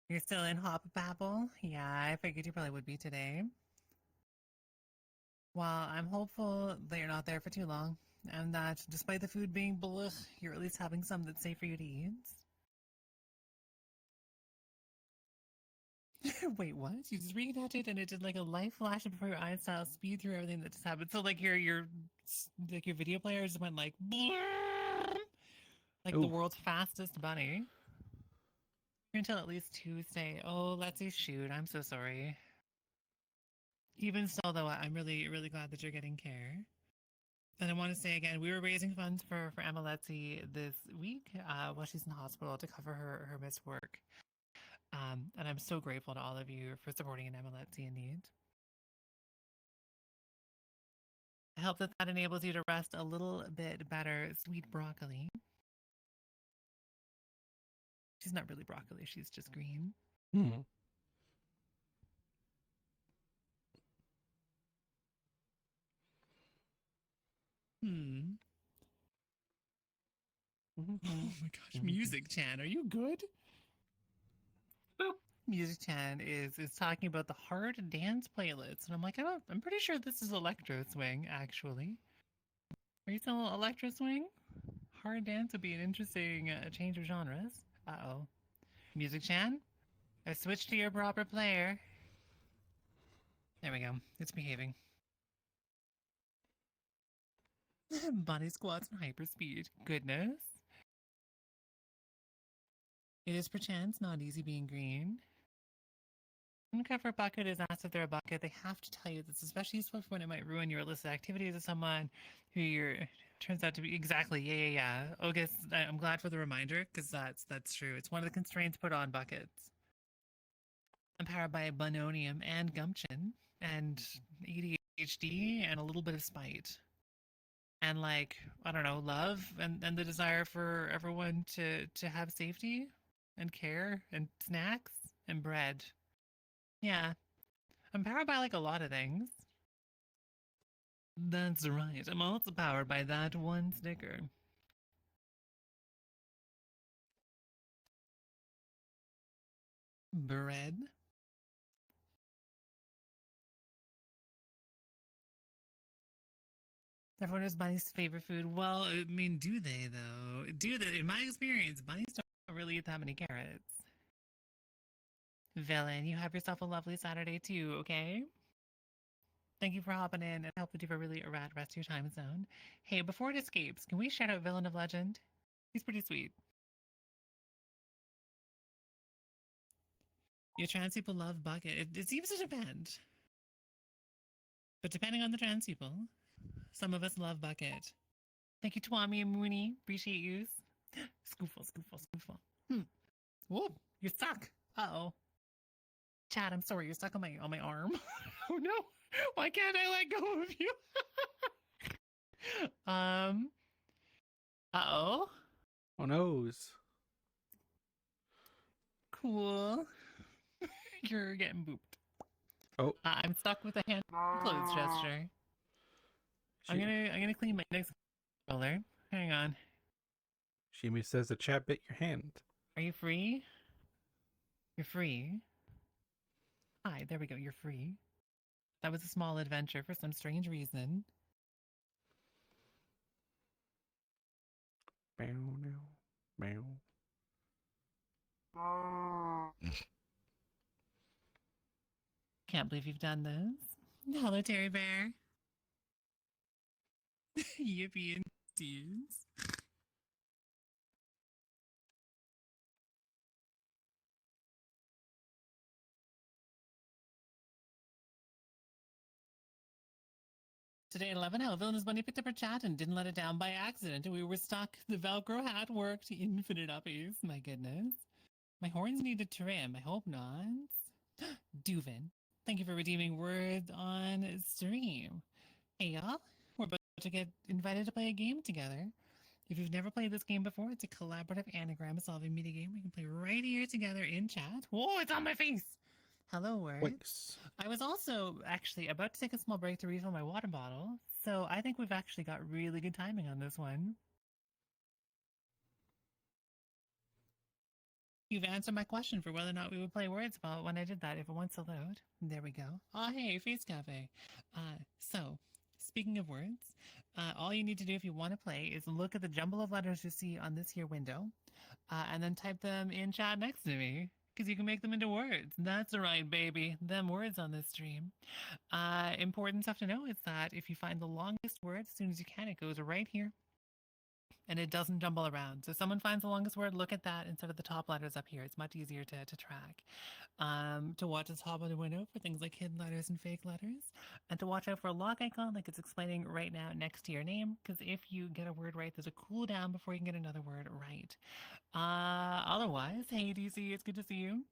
You're still in Hop Babble? Yeah, I figured you probably would be today. Well, I'm hopeful that you're not there for too long, and that despite the food being blech, you're at least having some that's safe for you to eat. Wait, what? You just reading it and it did like a light flash before your eyes style speed through everything that just happened. So like your video player just went like like the world's fastest bunny. Until at least Tuesday. Oh, let's see. Shoot, I'm so sorry. Even so, though, I'm really, really glad that you're getting care. And I want to say again, we were raising funds for Emma Letzi this week while she's in the hospital to cover her missed work. And I'm so grateful to all of you for supporting an Emma Letzi in need. I hope that enables you to rest a little bit better, sweet broccoli. She's not really broccoli, she's just green. Oh my gosh, Music Chan, are you good? Boop. Music Chan is talking about the hard dance playlists, and I'm like, I'm pretty sure this is Electro Swing, actually. Are you still Electro Swing? Hard dance would be an interesting change of genres. Uh-oh. Music Chan? I switched to your proper player. There we go. It's behaving. Bunny squats and hyperspeed. Goodness. It is perchance not easy being green. Uncover bucket is asked if they're a bucket. They have to tell you this, especially useful when it might ruin your illicit activities of someone who turns out to be exactly. Yeah. August, I'm glad for the reminder because that's true. It's one of the constraints put on buckets. I'm powered by Bunonium and Gumption and ADHD and a little bit of spite. And like, I don't know, love and the desire for everyone to have safety and care and snacks and bread. Yeah. I'm powered by like a lot of things. That's right. I'm also powered by that one sticker. Bread. Everyone knows bunnies' favorite food. Well, I mean, do they though? Do they? In my experience, bunnies don't really eat that many carrots. Villain, you have yourself a lovely Saturday too, okay? Thank you for hopping in, and I hope that you have a really rad rest of your time zone. Hey, before it escapes, can we shout out Villain of Legend? He's pretty sweet. Your trans people love Bucket. It seems to depend. But depending on the trans people, some of us love Bucket. Thank you, Twami and Mooney. Appreciate you. Scoofle, scoofle, scoofle. Whoop, you're stuck. Uh-oh. Chad, I'm sorry, you're stuck on my arm. Oh no! Why can't I let go of you? Uh-oh. Oh noes. Cool. You're getting booped. Oh. I'm stuck with a hand clothes gesture. I'm gonna clean my next color. Hang on. Shimi says the chat bit your hand. Are you free? You're free. Hi, there we go. You're free. That was a small adventure for some strange reason. Meow, meow, meow. Can't believe you've done this. Hello, Terry Bear. Yippee and dudes. Today at 11, how Villainous Bunny picked up her chat and didn't let it down by accident. We were stuck. The Velcro hat worked. Infinite uppies. My goodness. My horns needed trim. I hope not. Duvin, thank you for redeeming words on stream. Hey y'all, we're about to get invited to play a game together. If you've never played this game before, it's a collaborative anagram solving minigame we can play right here together in chat. Whoa, it's on my face! Hello, words. Wait. I was also actually about to take a small break to refill my water bottle, so I think we've actually got really good timing on this one. You've answered my question for whether or not we would play words about when I did that, if it wants to load. There we go. Oh, hey, Face Cafe. So, speaking of words, all you need to do if you want to play is look at the jumble of letters you see on this here window, and then type them in chat next to me, because you can make them into words. That's right, baby. Them words on this stream. Important stuff to know is that if you find the longest word, as soon as you can, it goes right here. And it doesn't jumble around. So if someone finds the longest word, look at that instead of the top letters up here. It's much easier to track. To watch the top of the window for things like hidden letters and fake letters. And to watch out for a log icon like it's explaining right now next to your name. Because if you get a word right, there's a cooldown before you can get another word right. Otherwise, hey DC, it's good to see you.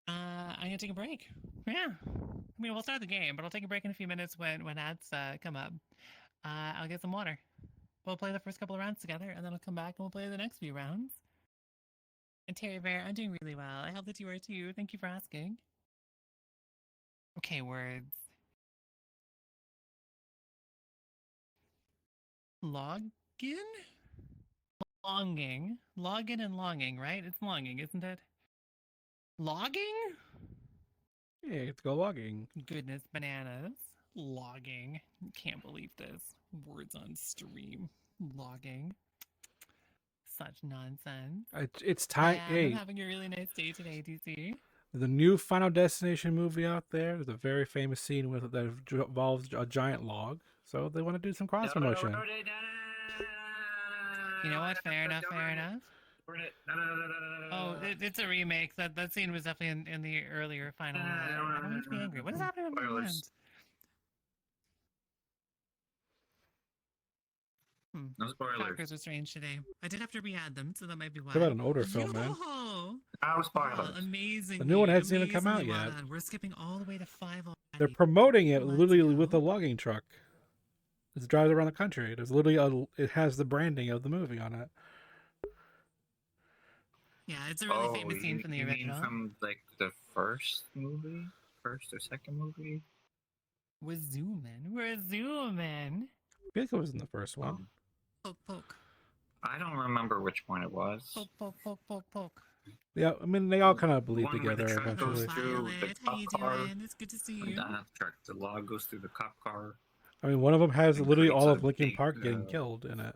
I'm going to take a break. Yeah. I mean, we'll start the game, but I'll take a break in a few minutes when ads come up. I'll get some water. We'll play the first couple of rounds together, and then I'll come back and we'll play the next few rounds. And Terry Bear, I'm doing really well. I hope that you are too. Thank you for asking. Okay, words. Login? Longing. Login and longing, right? It's longing, isn't it? Logging? Yeah, it's go logging. Goodness bananas. Logging. Can't believe this. Words on stream. Logging. Such nonsense. It's time. Yeah, Hey, I'm having a really nice day today, DC. the new Final Destination movie out there. There's a very famous scene with that involves a giant log. So they want to do some cross promotion. You know what? Fair enough, fair enough. Oh, it's a remake. That scene was definitely in the earlier final. I don't need to be angry. What is happening with my hands? No spoilers. Crackers are strange today. I did have to re-add them, so that might be why. What about an older film, man? Yo! No spoilers. Amazing. The new one hasn't even come out yet. We're skipping all the way to 5 already. They're promoting it Let's literally go. with a logging truck. It drives around the country. There's literally it has the branding of the movie on it. Yeah, it's a really famous scene from the you original. mean from like the first movie, first or second movie? We're zooming. I think it was in the first one. Poke, poke. I don't remember which one it was. Poke, poke, poke, poke, poke. Yeah, I mean they all kind of bleed One where the together truck goes eventually. through the Violet, how you cop car. doing? It's good to see you. Not the truck. The log goes through the cop car. I mean, one of them has And literally creates all a of Linkin big, Park getting killed in it.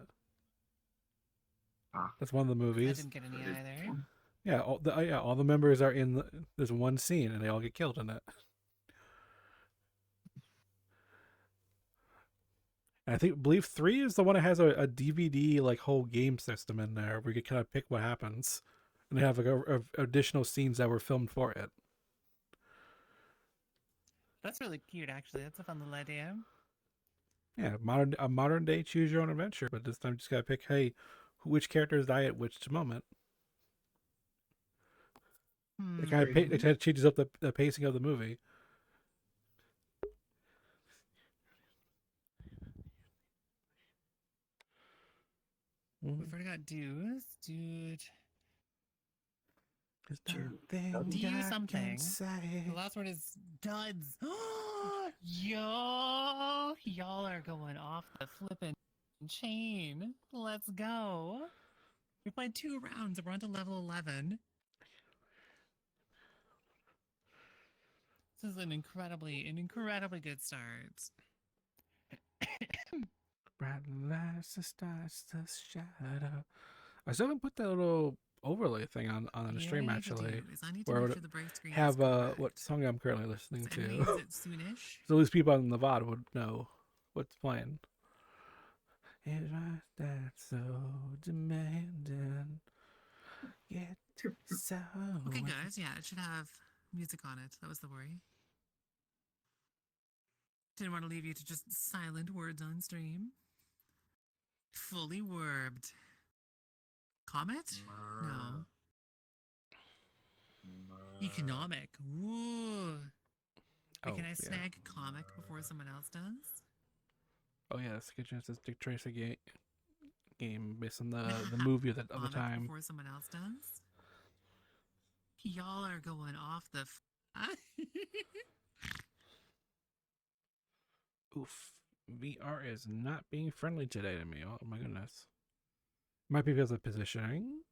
That's one of the I movies. didn't get any It is either. one. Yeah, all the members are in. There's one scene, and they all get killed in it. And I believe 3 is the one that has a DVD like whole game system in there where you can kind of pick what happens, and they have like additional scenes that were filmed for it. That's really cute, actually. That's a fun little idea. Yeah, modern day choose your own adventure, but this time you just gotta pick, hey, which characters die at which moment. It kind of changes up the pacing of the movie. We've already got dudes. Dude. Do something. The last word is duds. Yo! Y'all are going off the flippin' chain. Let's go. We played 2 rounds. We're on to level 11. This is an incredibly good start. Bright lights, the stars, the shadow. I still haven't put that little overlay thing on the stream actually. I need to Where make would sure the break screen have is correct. what song I'm currently listening So to. I'm gonna use it soonish. So at least people on the VOD would know what's playing. Is my dad so demanding? Get so. Okay, guys. Yeah, it should have music on it. That was the worry. Didn't want to leave you to just silent words on stream. Fully werbed. Comet? No. Economic. Woo. Wait, can I snag comic before someone else does? Oh yeah, that's a good chance. It's Dick Tracy game based on the movie of the Comic time. before someone else does? Y'all are going off the. Oof. VR is not being friendly today to me. Oh my goodness. Might be because of positioning.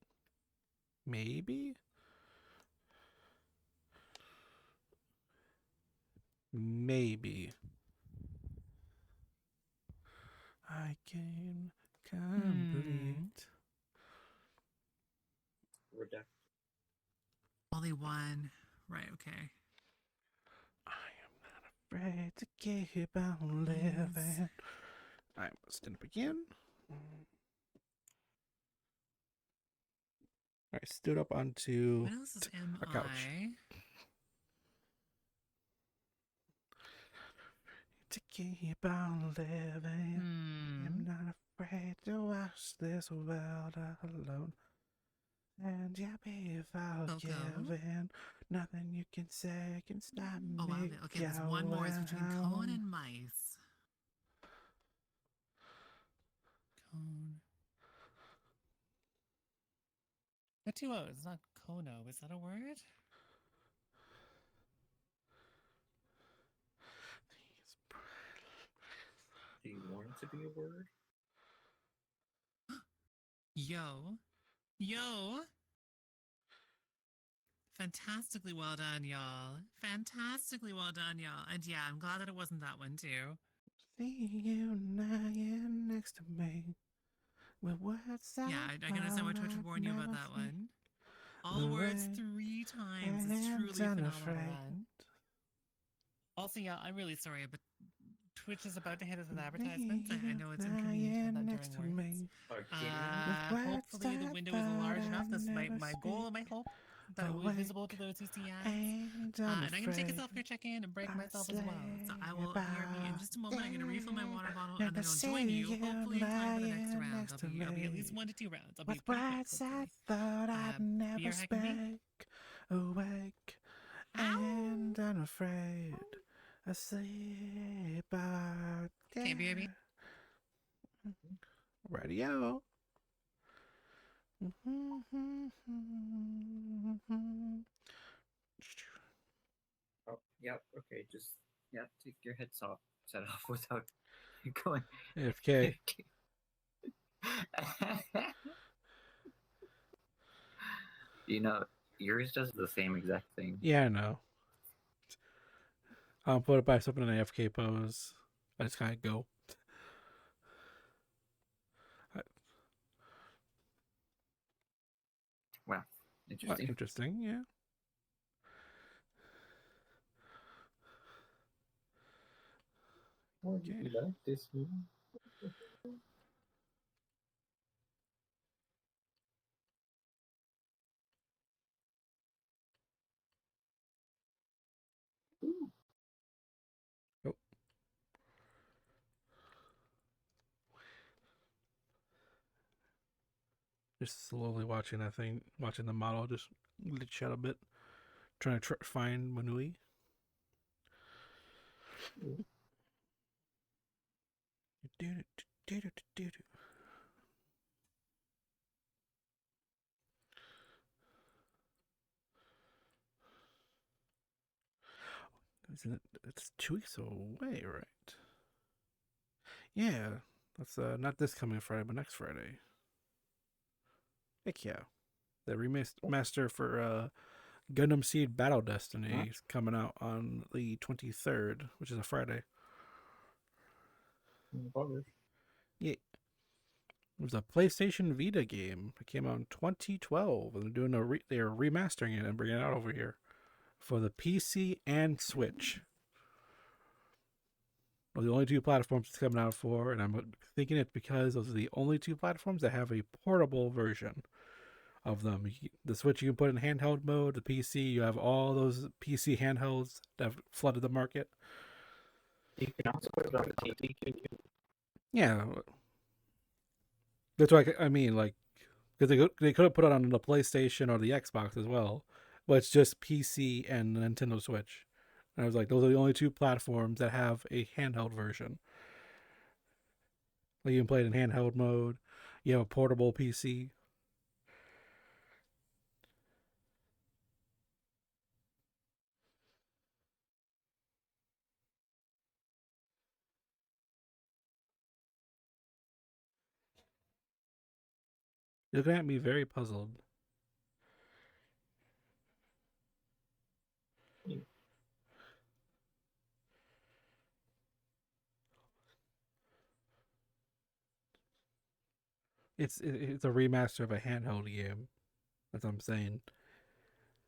Maybe. Maybe. I can complete. Only one. Right, okay. I am not afraid to keep on living. I must stand up again. I stood up onto What else is a couch. MI? To keep on living. I'm not afraid to watch this world alone. And yeah, be forgiven. Nothing you can say can stop me. Oh, wow. Okay, there's one more. It's between Cone and Mice. Cone. The 2 O's. It's not Kono. Is that a word? Do you want it to be a word? Yo. Yo. Fantastically well done, y'all. Fantastically well done, y'all. And yeah, I'm glad that it wasn't that one, too. See you lying next to me. With words Yeah, I can understand why Twitch would warn you about that one. All the words 3 times is truly phenomenal. Also, yeah, I'm really sorry, but Twitch is about to hit us with advertisements. I know it's inconvenient to have that during words. Hopefully the window is large enough. That's my goal and my hope. That it will be visible to those who see ads. And I'm going to take a self-care check-in and break myself as well. So I will be in just a moment. I'm going to refill my water bottle and then I'll join you, hopefully in time for the next round. I'll be at least 1 to 2 rounds. I'll be pretty quick, hopefully. thought I'd never speak. Awake and unafraid. Asleep out. Okay, baby. Radio. Oh, yep. Okay, just take your headset off without going. AFK. You know, yours does the same exact thing. Yeah, I know. I'll put it by something in an AFK pose. I just kind of go. Wow, interesting. Interesting, yeah. Okay. You like this movie? Oh. Just slowly watching that thing, watching the model just glitch out a bit, trying to find Manui. Isn't it? It's 2 weeks away, right? Yeah, that's not this coming Friday, but next Friday. Heck yeah, the remaster for Gundam Seed Battle Destiny is coming out on the 23rd, which is a Friday. Yeah. It was a PlayStation Vita game. It came out in 2012, and they're doing they're remastering it and bringing it out over here for the PC and Switch. Well, the only two platforms it's coming out for, and I'm thinking it's because those are the only two platforms that have a portable version of them. The Switch you can put in handheld mode. The PC, you have all those PC handhelds that have flooded the market. You can also put it on the TV too. Yeah, that's why I mean, like, because they could have put it on the PlayStation or the Xbox as well, but it's just PC and the Nintendo Switch. And I was like, those are the only two platforms that have a handheld version. Like you can play it in handheld mode. You have a portable PC. You're looking at me very puzzled. It's a remaster of a handheld game. That's what I'm saying.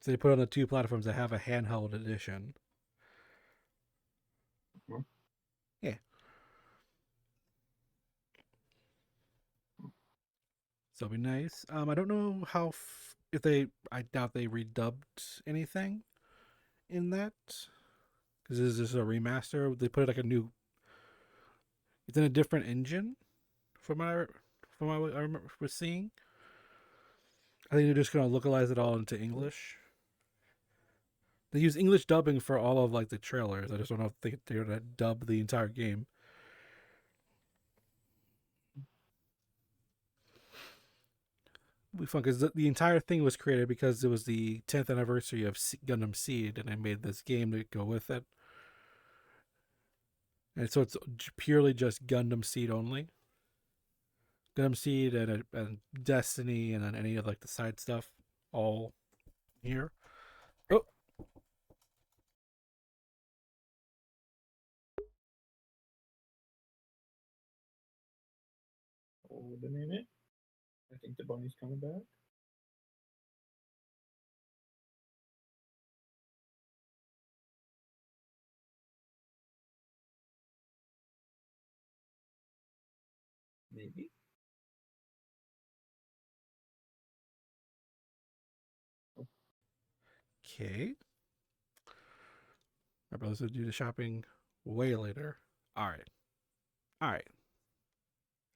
So they put it on the two platforms that have a handheld edition. Yeah. So it'll be nice. I don't know how if they. I doubt they redubbed anything in that because this is a remaster. They put it like a new. It's in a different engine, from what I remember seeing. I think they're just gonna localize it all into English. They use English dubbing for all of like the trailers. I just don't know if they're gonna dub the entire game. It'll be fun because the entire thing was created because it was the 10th anniversary of Gundam Seed, and I made this game to go with it. And so it's purely just Gundam Seed only. Gundam Seed and Destiny, and then any of like the side stuff, all here. Oh, Hold a minute. I think the bunny's coming back. Maybe. okay. My brothers will do the shopping way later. All right. I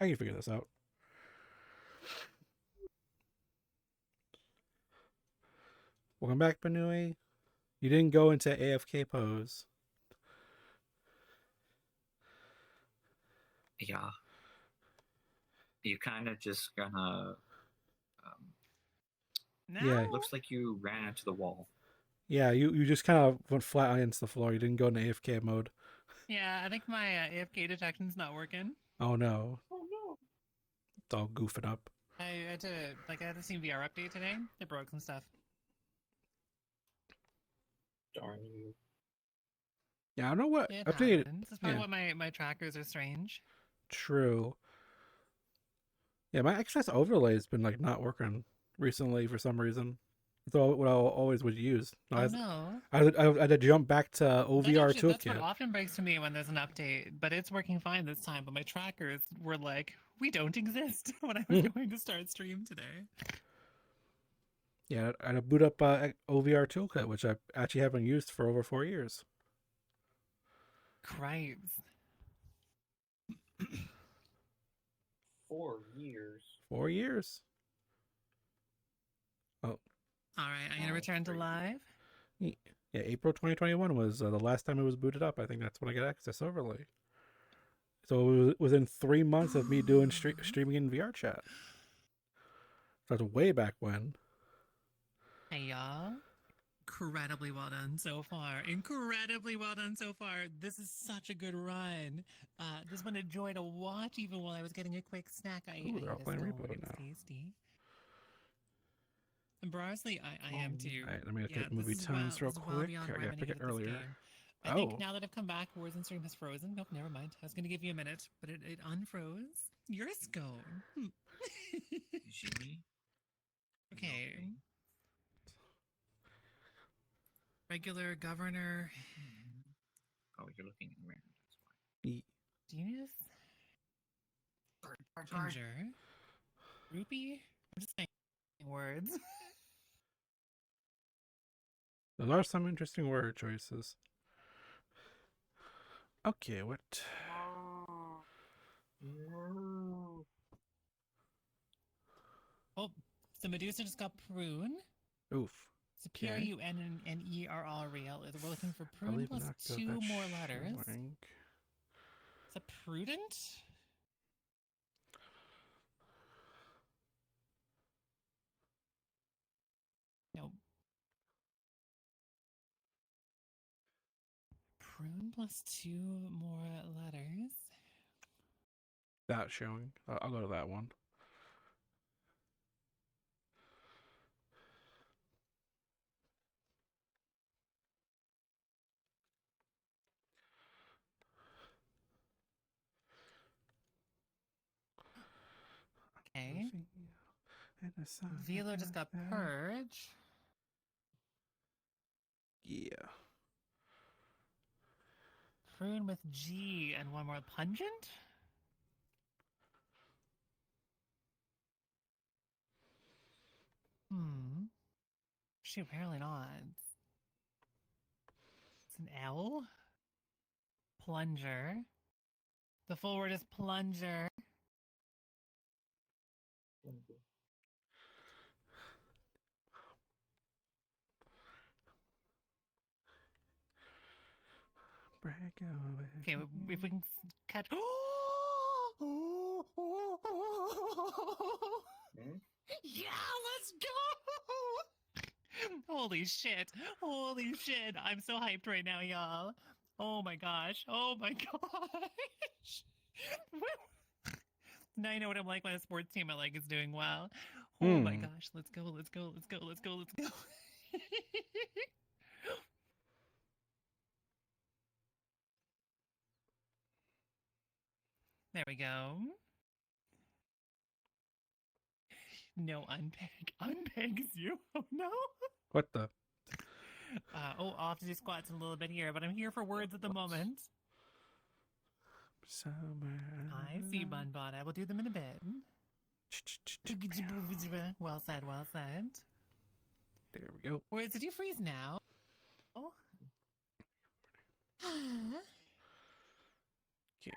can figure this out. Welcome back, Banui. You didn't go into AFK pose. Yeah. You kind of just gonna. Now, Yeah. Looks like you ran into the wall. Yeah, you just kind of went flat against the floor. You didn't go into AFK mode. yeah, I think my AFK detection's not working. Oh no. Oh no. It's all goofing up. I had to see VR update today. It broke some stuff. Darn you. Yeah, I don't know what It updated. happens. That's probably Yeah. why my trackers are strange. True. Yeah, my XS overlay has been like not working recently for some reason. That's what I always would use. Oh no. I had to jump back to OVR That's what Toolkit. often breaks to me when there's an update, but it's working fine this time. But my trackers were like, we don't exist when I was going to start stream today. Yeah, I had to boot up OVR Toolkit, which I actually haven't used for over 4 years. Cripes. 4 years. 4 years. All right, I'm gonna Wow, return to crazy. live. Yeah, April 2021 was the last time it was booted up. I think that's when I got access overlay. So it was within 3 months of me doing streaming in VR chat. So that's way back when. Hey y'all. Incredibly well done so far. Incredibly well done so far. This is such a good run. This has been a joy to watch, even while I was getting a quick snack. Ooh, they're all ate a playing scone. replay It's now. tasty. And honestly, I am too. Alright, let me Yeah, take movie this is times well- real this is well quick. beyond I where gotta I'm pick gonna it get this earlier. game. I Oh. think now that I've come back, Warzone stream has frozen. Nope, never mind. I was gonna give you a minute, but it unfroze. You're a scone. Jimmy? Okay. Regular governor. Oh, you're looking in the mirror. That's why. Genius. Ginger. Rupee. I'm just saying words. There are some interesting word choices. Okay, what? Oh, so Medusa just got prune. Oof. So Okay. P-R-U-N-N-E-R-R-E-L. We're looking for I prune believe plus not go 2 that more letters. showing. Is that prudent? No. Prune plus 2 more letters. That showing. I'll go to that one. Okay. Velo just got purge. Yeah. Prune with G and one more pungent? Shoot, apparently not. It's an L. Plunger. The full word is plunger. Okay, if we can catch. Yeah, let's go! Holy shit. Holy shit. I'm so hyped right now, y'all. Oh my gosh. Oh my gosh. Now I know what I'm like when a sports team I like is doing well. Oh my gosh. Let's go. Let's go. Let's go. Let's go. Let's go. There we go. No, unpeg. Unpegs you. Oh no. What the? I'll have to do squats in a little bit here, but I'm here for words at the moment. I see, Bunbot. I will do them in a bit. Well said, well said. There we go. Words, did you freeze now? Oh. Okay.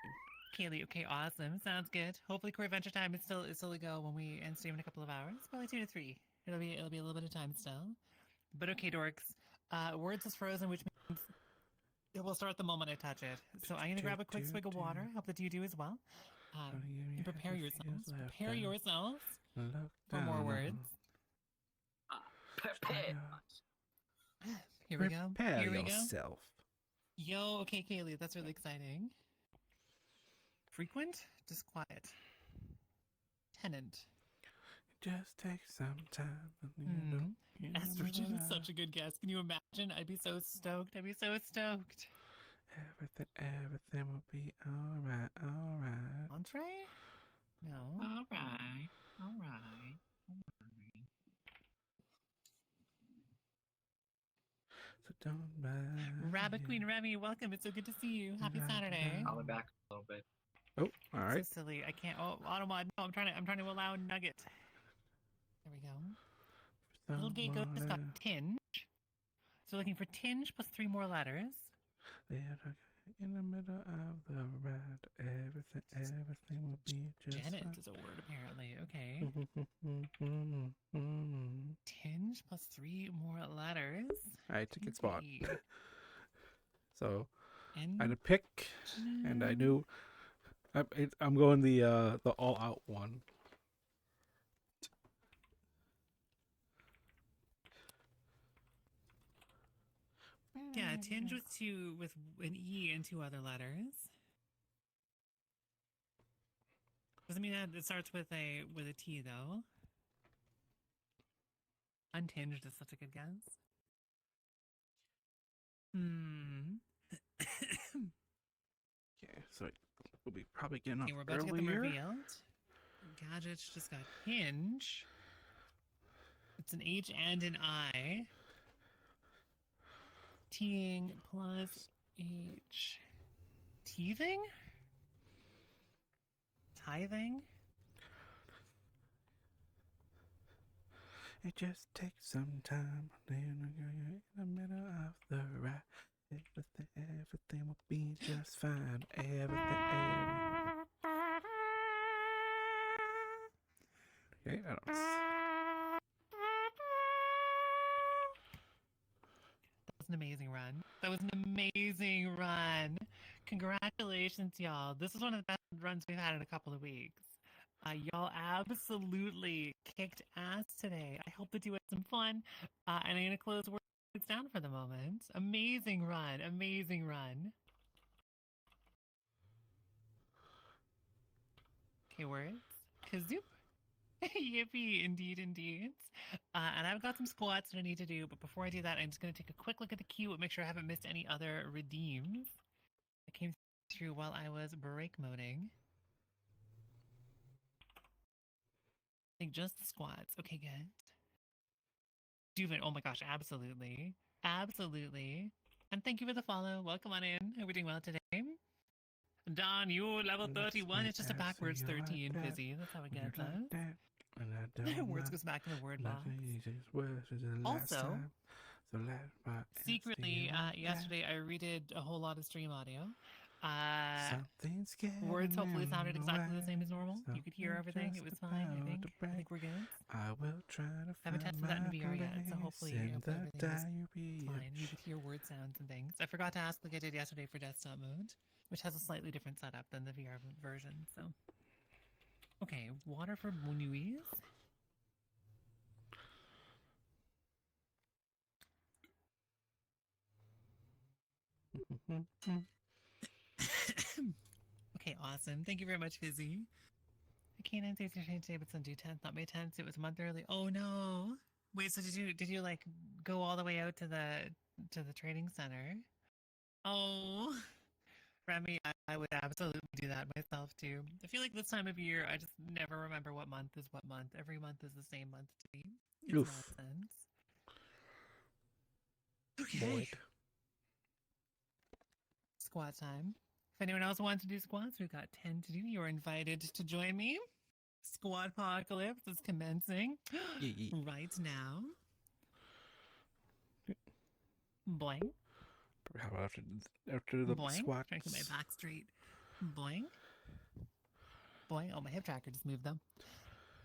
Kaylee, okay, awesome. Sounds good. Hopefully Core Adventure Time is still a go when we end stream in a couple of hours. Probably 2 to 3. It'll be a little bit of time still. But okay, dorks. Words is frozen, which means it will start the moment I touch it. So I'm gonna grab a quick swig of water. Hope that you do as well. And prepare yourselves. Prepare yourselves for more words. Here we go. Prepare Here we go. yourself. Yo, okay, Kaylee, that's really exciting. Frequent, just quiet. Tenant. Just take some time. Estrogen, such a good guess. Can you imagine? I'd be so stoked. I'd be so stoked. Everything will be alright, alright. Entree? No. Alright. Alright. So don't mind. Rabbit Queen Remy, welcome. It's so good to see you. Happy Rabbit Saturday. I'll be back a little bit. Oh, alright. So silly. I can't. Oh, Automod. No, I'm trying to allow Nugget. There we go. Little Gecko just got tinge. So looking for tinge plus 3 more letters. In the middle of the ride, everything will be just Janet fine. is a word apparently. Okay. Tinge plus 3 more letters. Alright, ticket spot. Indeed. So And I had to pick, and I knew I'm going the all out one. yeah, tinge with an E and 2 other letters. Doesn't mean that it starts with a T though. Untinged is such a good guess. Okay, so we'll be probably getting up Okay, we're about to get them earlier. revealed. Gadget just got hinge. It's an H and an I. Teeing plus H. Teething? Tithing? It just takes some time. Then you're in the middle of the ride. Everything will be just fine. Okay, I don't. That was an amazing run. That was an amazing run. Congratulations, y'all. This is one of the best runs we've had in a couple of weeks. Y'all absolutely kicked ass today. I hope that you had some fun. And I'm going to close words down for the moment. Amazing run. Amazing run. Okay, words. Kazoop. Yippee, indeed, indeed. And I've got some squats that I need to do, but before I do that, I'm just going to take a quick look at the queue and make sure I haven't missed any other redeems that came through while I was break moding. I think just the squats. Okay, good. Duvin, oh my gosh, absolutely. Absolutely. And thank you for the follow. Welcome on in. Hope we're doing well today. Don, you level 31. It's just a backwards 13, Fizzy. That's how it gets us. Words goes back to the word box. Also, secretly, yesterday I redid a whole lot of stream audio. Words hopefully sounded exactly the same as normal. You could hear everything. It was fine, I think. I think we're good. I will try to Haven't find tested that in my VR yet, so place hopefully in the everything was diary. fine. You could hear word sounds and things. I forgot to ask like I did yesterday for desktop mode, which has a slightly different setup than the VR version, so. Okay, Waterford Munuiz. Okay, awesome. Thank you very much, Fizzy. I can't answer your change today, but it's on due 10th, not May 10th. It was a month early. Oh no! Wait, so did you like go all the way out to the training center? Oh, Remy, I would absolutely do that myself too. I feel like this time of year, I just never remember what month is what month. Every month is the same month to me. It's Oof. nonsense. Okay. Boyd. Squat time. If anyone else wants to do squats, we've got 10 to do. You're invited to join me. Squat apocalypse is commencing right now. Boing. How about after the Boing. squats? Trying to get my back straight. Boing. Boing. Oh, my hip tracker just moved though.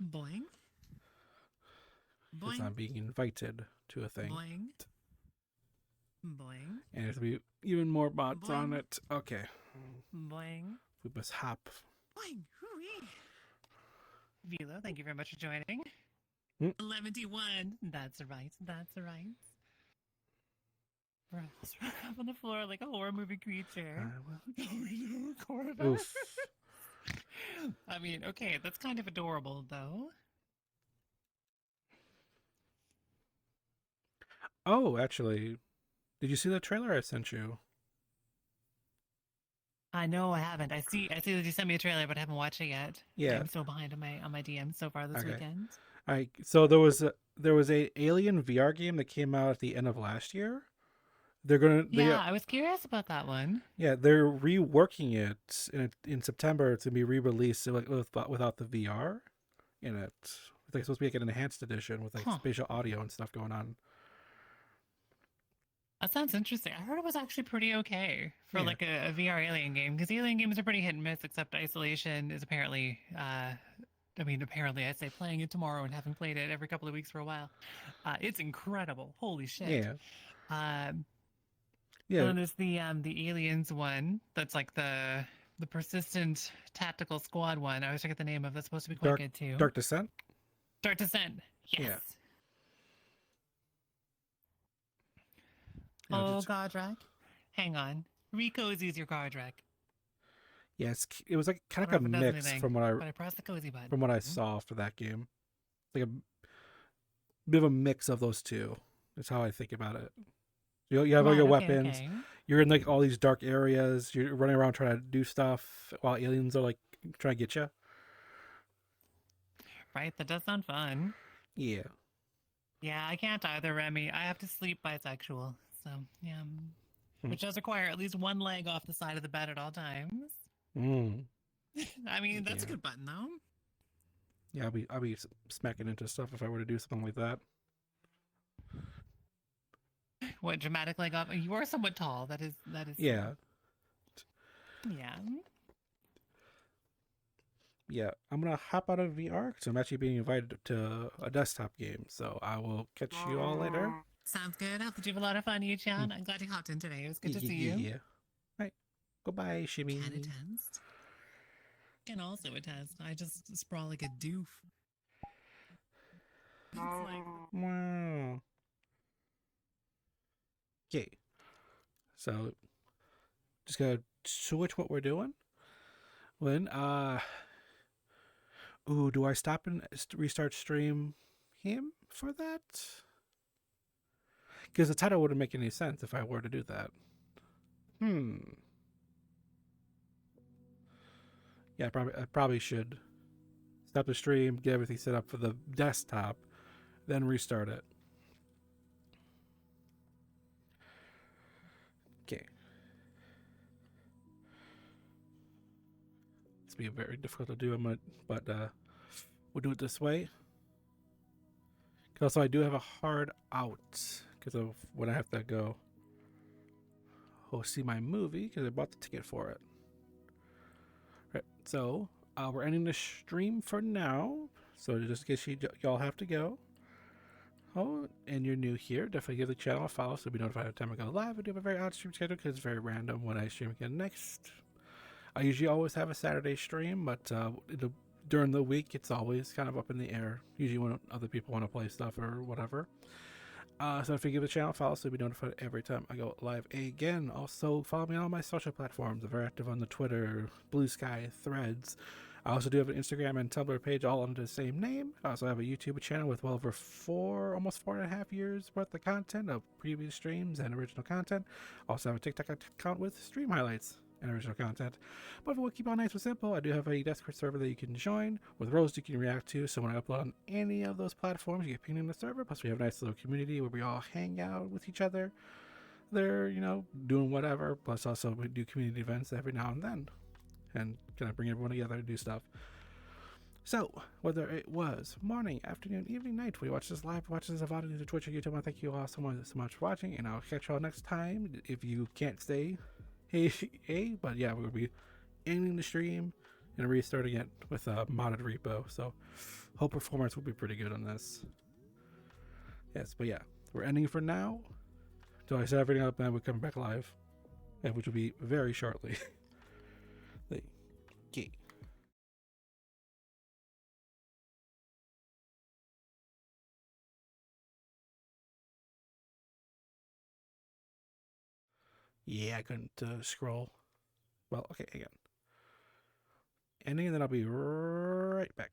Boing. Because Boing. I'm being invited to a thing. Boing. Boing. And there's be even more bots on Boing. it. Okay. Boing. We must hop. Boing. Hooray. Vilo, thank you very much for joining. Hmm. 11:1. That's right. That's right. Ross up on the floor like a horror movie creature. Oof. I mean, okay, that's kind of adorable, though. Oh, actually, did you see the trailer I sent you? I know I haven't. I see that you sent me a trailer, but I haven't watched it yet. Yeah. I'm so behind on my DMs so far this Okay. weekend. All right. So there was a Alien VR game that came out at the end of last year. Yeah, I was curious about that one. They're reworking it in September to be re-released without the VR in it. It's like supposed to be like an enhanced edition with like Huh. spatial audio and stuff going on. That sounds interesting. I heard it was actually pretty okay for Yeah. like a VR Alien game, because Alien games are pretty hit and miss, except Isolation is apparently, apparently I say playing it tomorrow and having played it every couple of weeks for a while. It's incredible. Holy shit. Yeah. And Yeah. then there's the Aliens one that's like the persistent tactical squad one. I always forget the name of. That's supposed to be quite good too. Dark Descent. Dark Descent. Yes. Yeah. Oh, Godrak. Hang on. Rico's use your Godrak. Yes, it was like kind I of don't like know a if it does mix anything, from what but I pressed the cozy button. I saw for that game. Like a bit of a mix of those two. That's how I think about it. You have all your Right, okay, weapons. okay. You're in like all these dark areas. You're running around trying to do stuff while aliens are like trying to get you. Right, that does sound fun. Yeah. Yeah, I can't either, Remy. I have to sleep bisexual. So, yeah. Which does require at least one leg off the side of the bed at all times. Mm. I mean, that's a Yeah. good button, though. Yeah, I'll be smacking into stuff if I were to do something like that. What, dramatic leg off? You are somewhat tall. That is. Yeah. Yeah. Yeah. I'm gonna hop out of VR because I'm actually being invited to a desktop game. So I will catch you all later. Sounds good. I hope that you have a lot of fun, Chan. I'm glad you hopped in today. It was good to see you. Yeah. Right. Goodbye, Shimmy. Can attest. Can also attest. I just sprawl like a doof. It's like, Wow. Okay. So just gonna switch what we're doing. When do I stop and restart stream him for that? Because the title wouldn't make any sense if I were to do that. Yeah, I probably should stop the stream, get everything set up for the desktop, then restart it. Okay. It's be very difficult to do, but we'll do it this way. Also, I do have a hard out because of when I have to go see my movie because I bought the ticket for it. Right, so we're ending the stream for now. So just in case y'all have to go. Oh, and you're new here, definitely give the channel a follow so you'll be notified every time I go live. I do have a very odd stream schedule because it's very random when I stream again next. I usually always have a Saturday stream, but during the week it's always kind of up in the air. Usually when other people want to play stuff or whatever. So if you give the channel a follow so you'll be notified every time I go live again. Also follow me on all my social platforms. I'm very active on the Twitter, Blue Sky, Threads. I also do have an Instagram and Tumblr page all under the same name. I also have a YouTube channel with well over almost 4.5 years worth of content of previous streams and original content. Also have a TikTok account with stream highlights and original content. But if we keep on nice and simple, I do have a Discord server that you can join with roles you can react to. So when I upload on any of those platforms, you get pinged in the server. Plus we have a nice little community where we all hang out with each other. They're, doing whatever. Plus also we do community events every now and then. And kind of bring everyone together to do stuff. So, whether it was morning, afternoon, evening, night, we watch this live, watch this on Twitch or YouTube. I thank you all so much for watching, and I'll catch y'all next time. If you can't stay, hey, but yeah, we're gonna be ending the stream and restarting it with a modded repo. So, hope performance will be pretty good on this. Yes, but yeah, we're ending for now. So I set everything up, and we're coming back live, which will be very shortly. Okay. Yeah, I couldn't scroll. Well, okay, again. Ending, and then I'll be right back.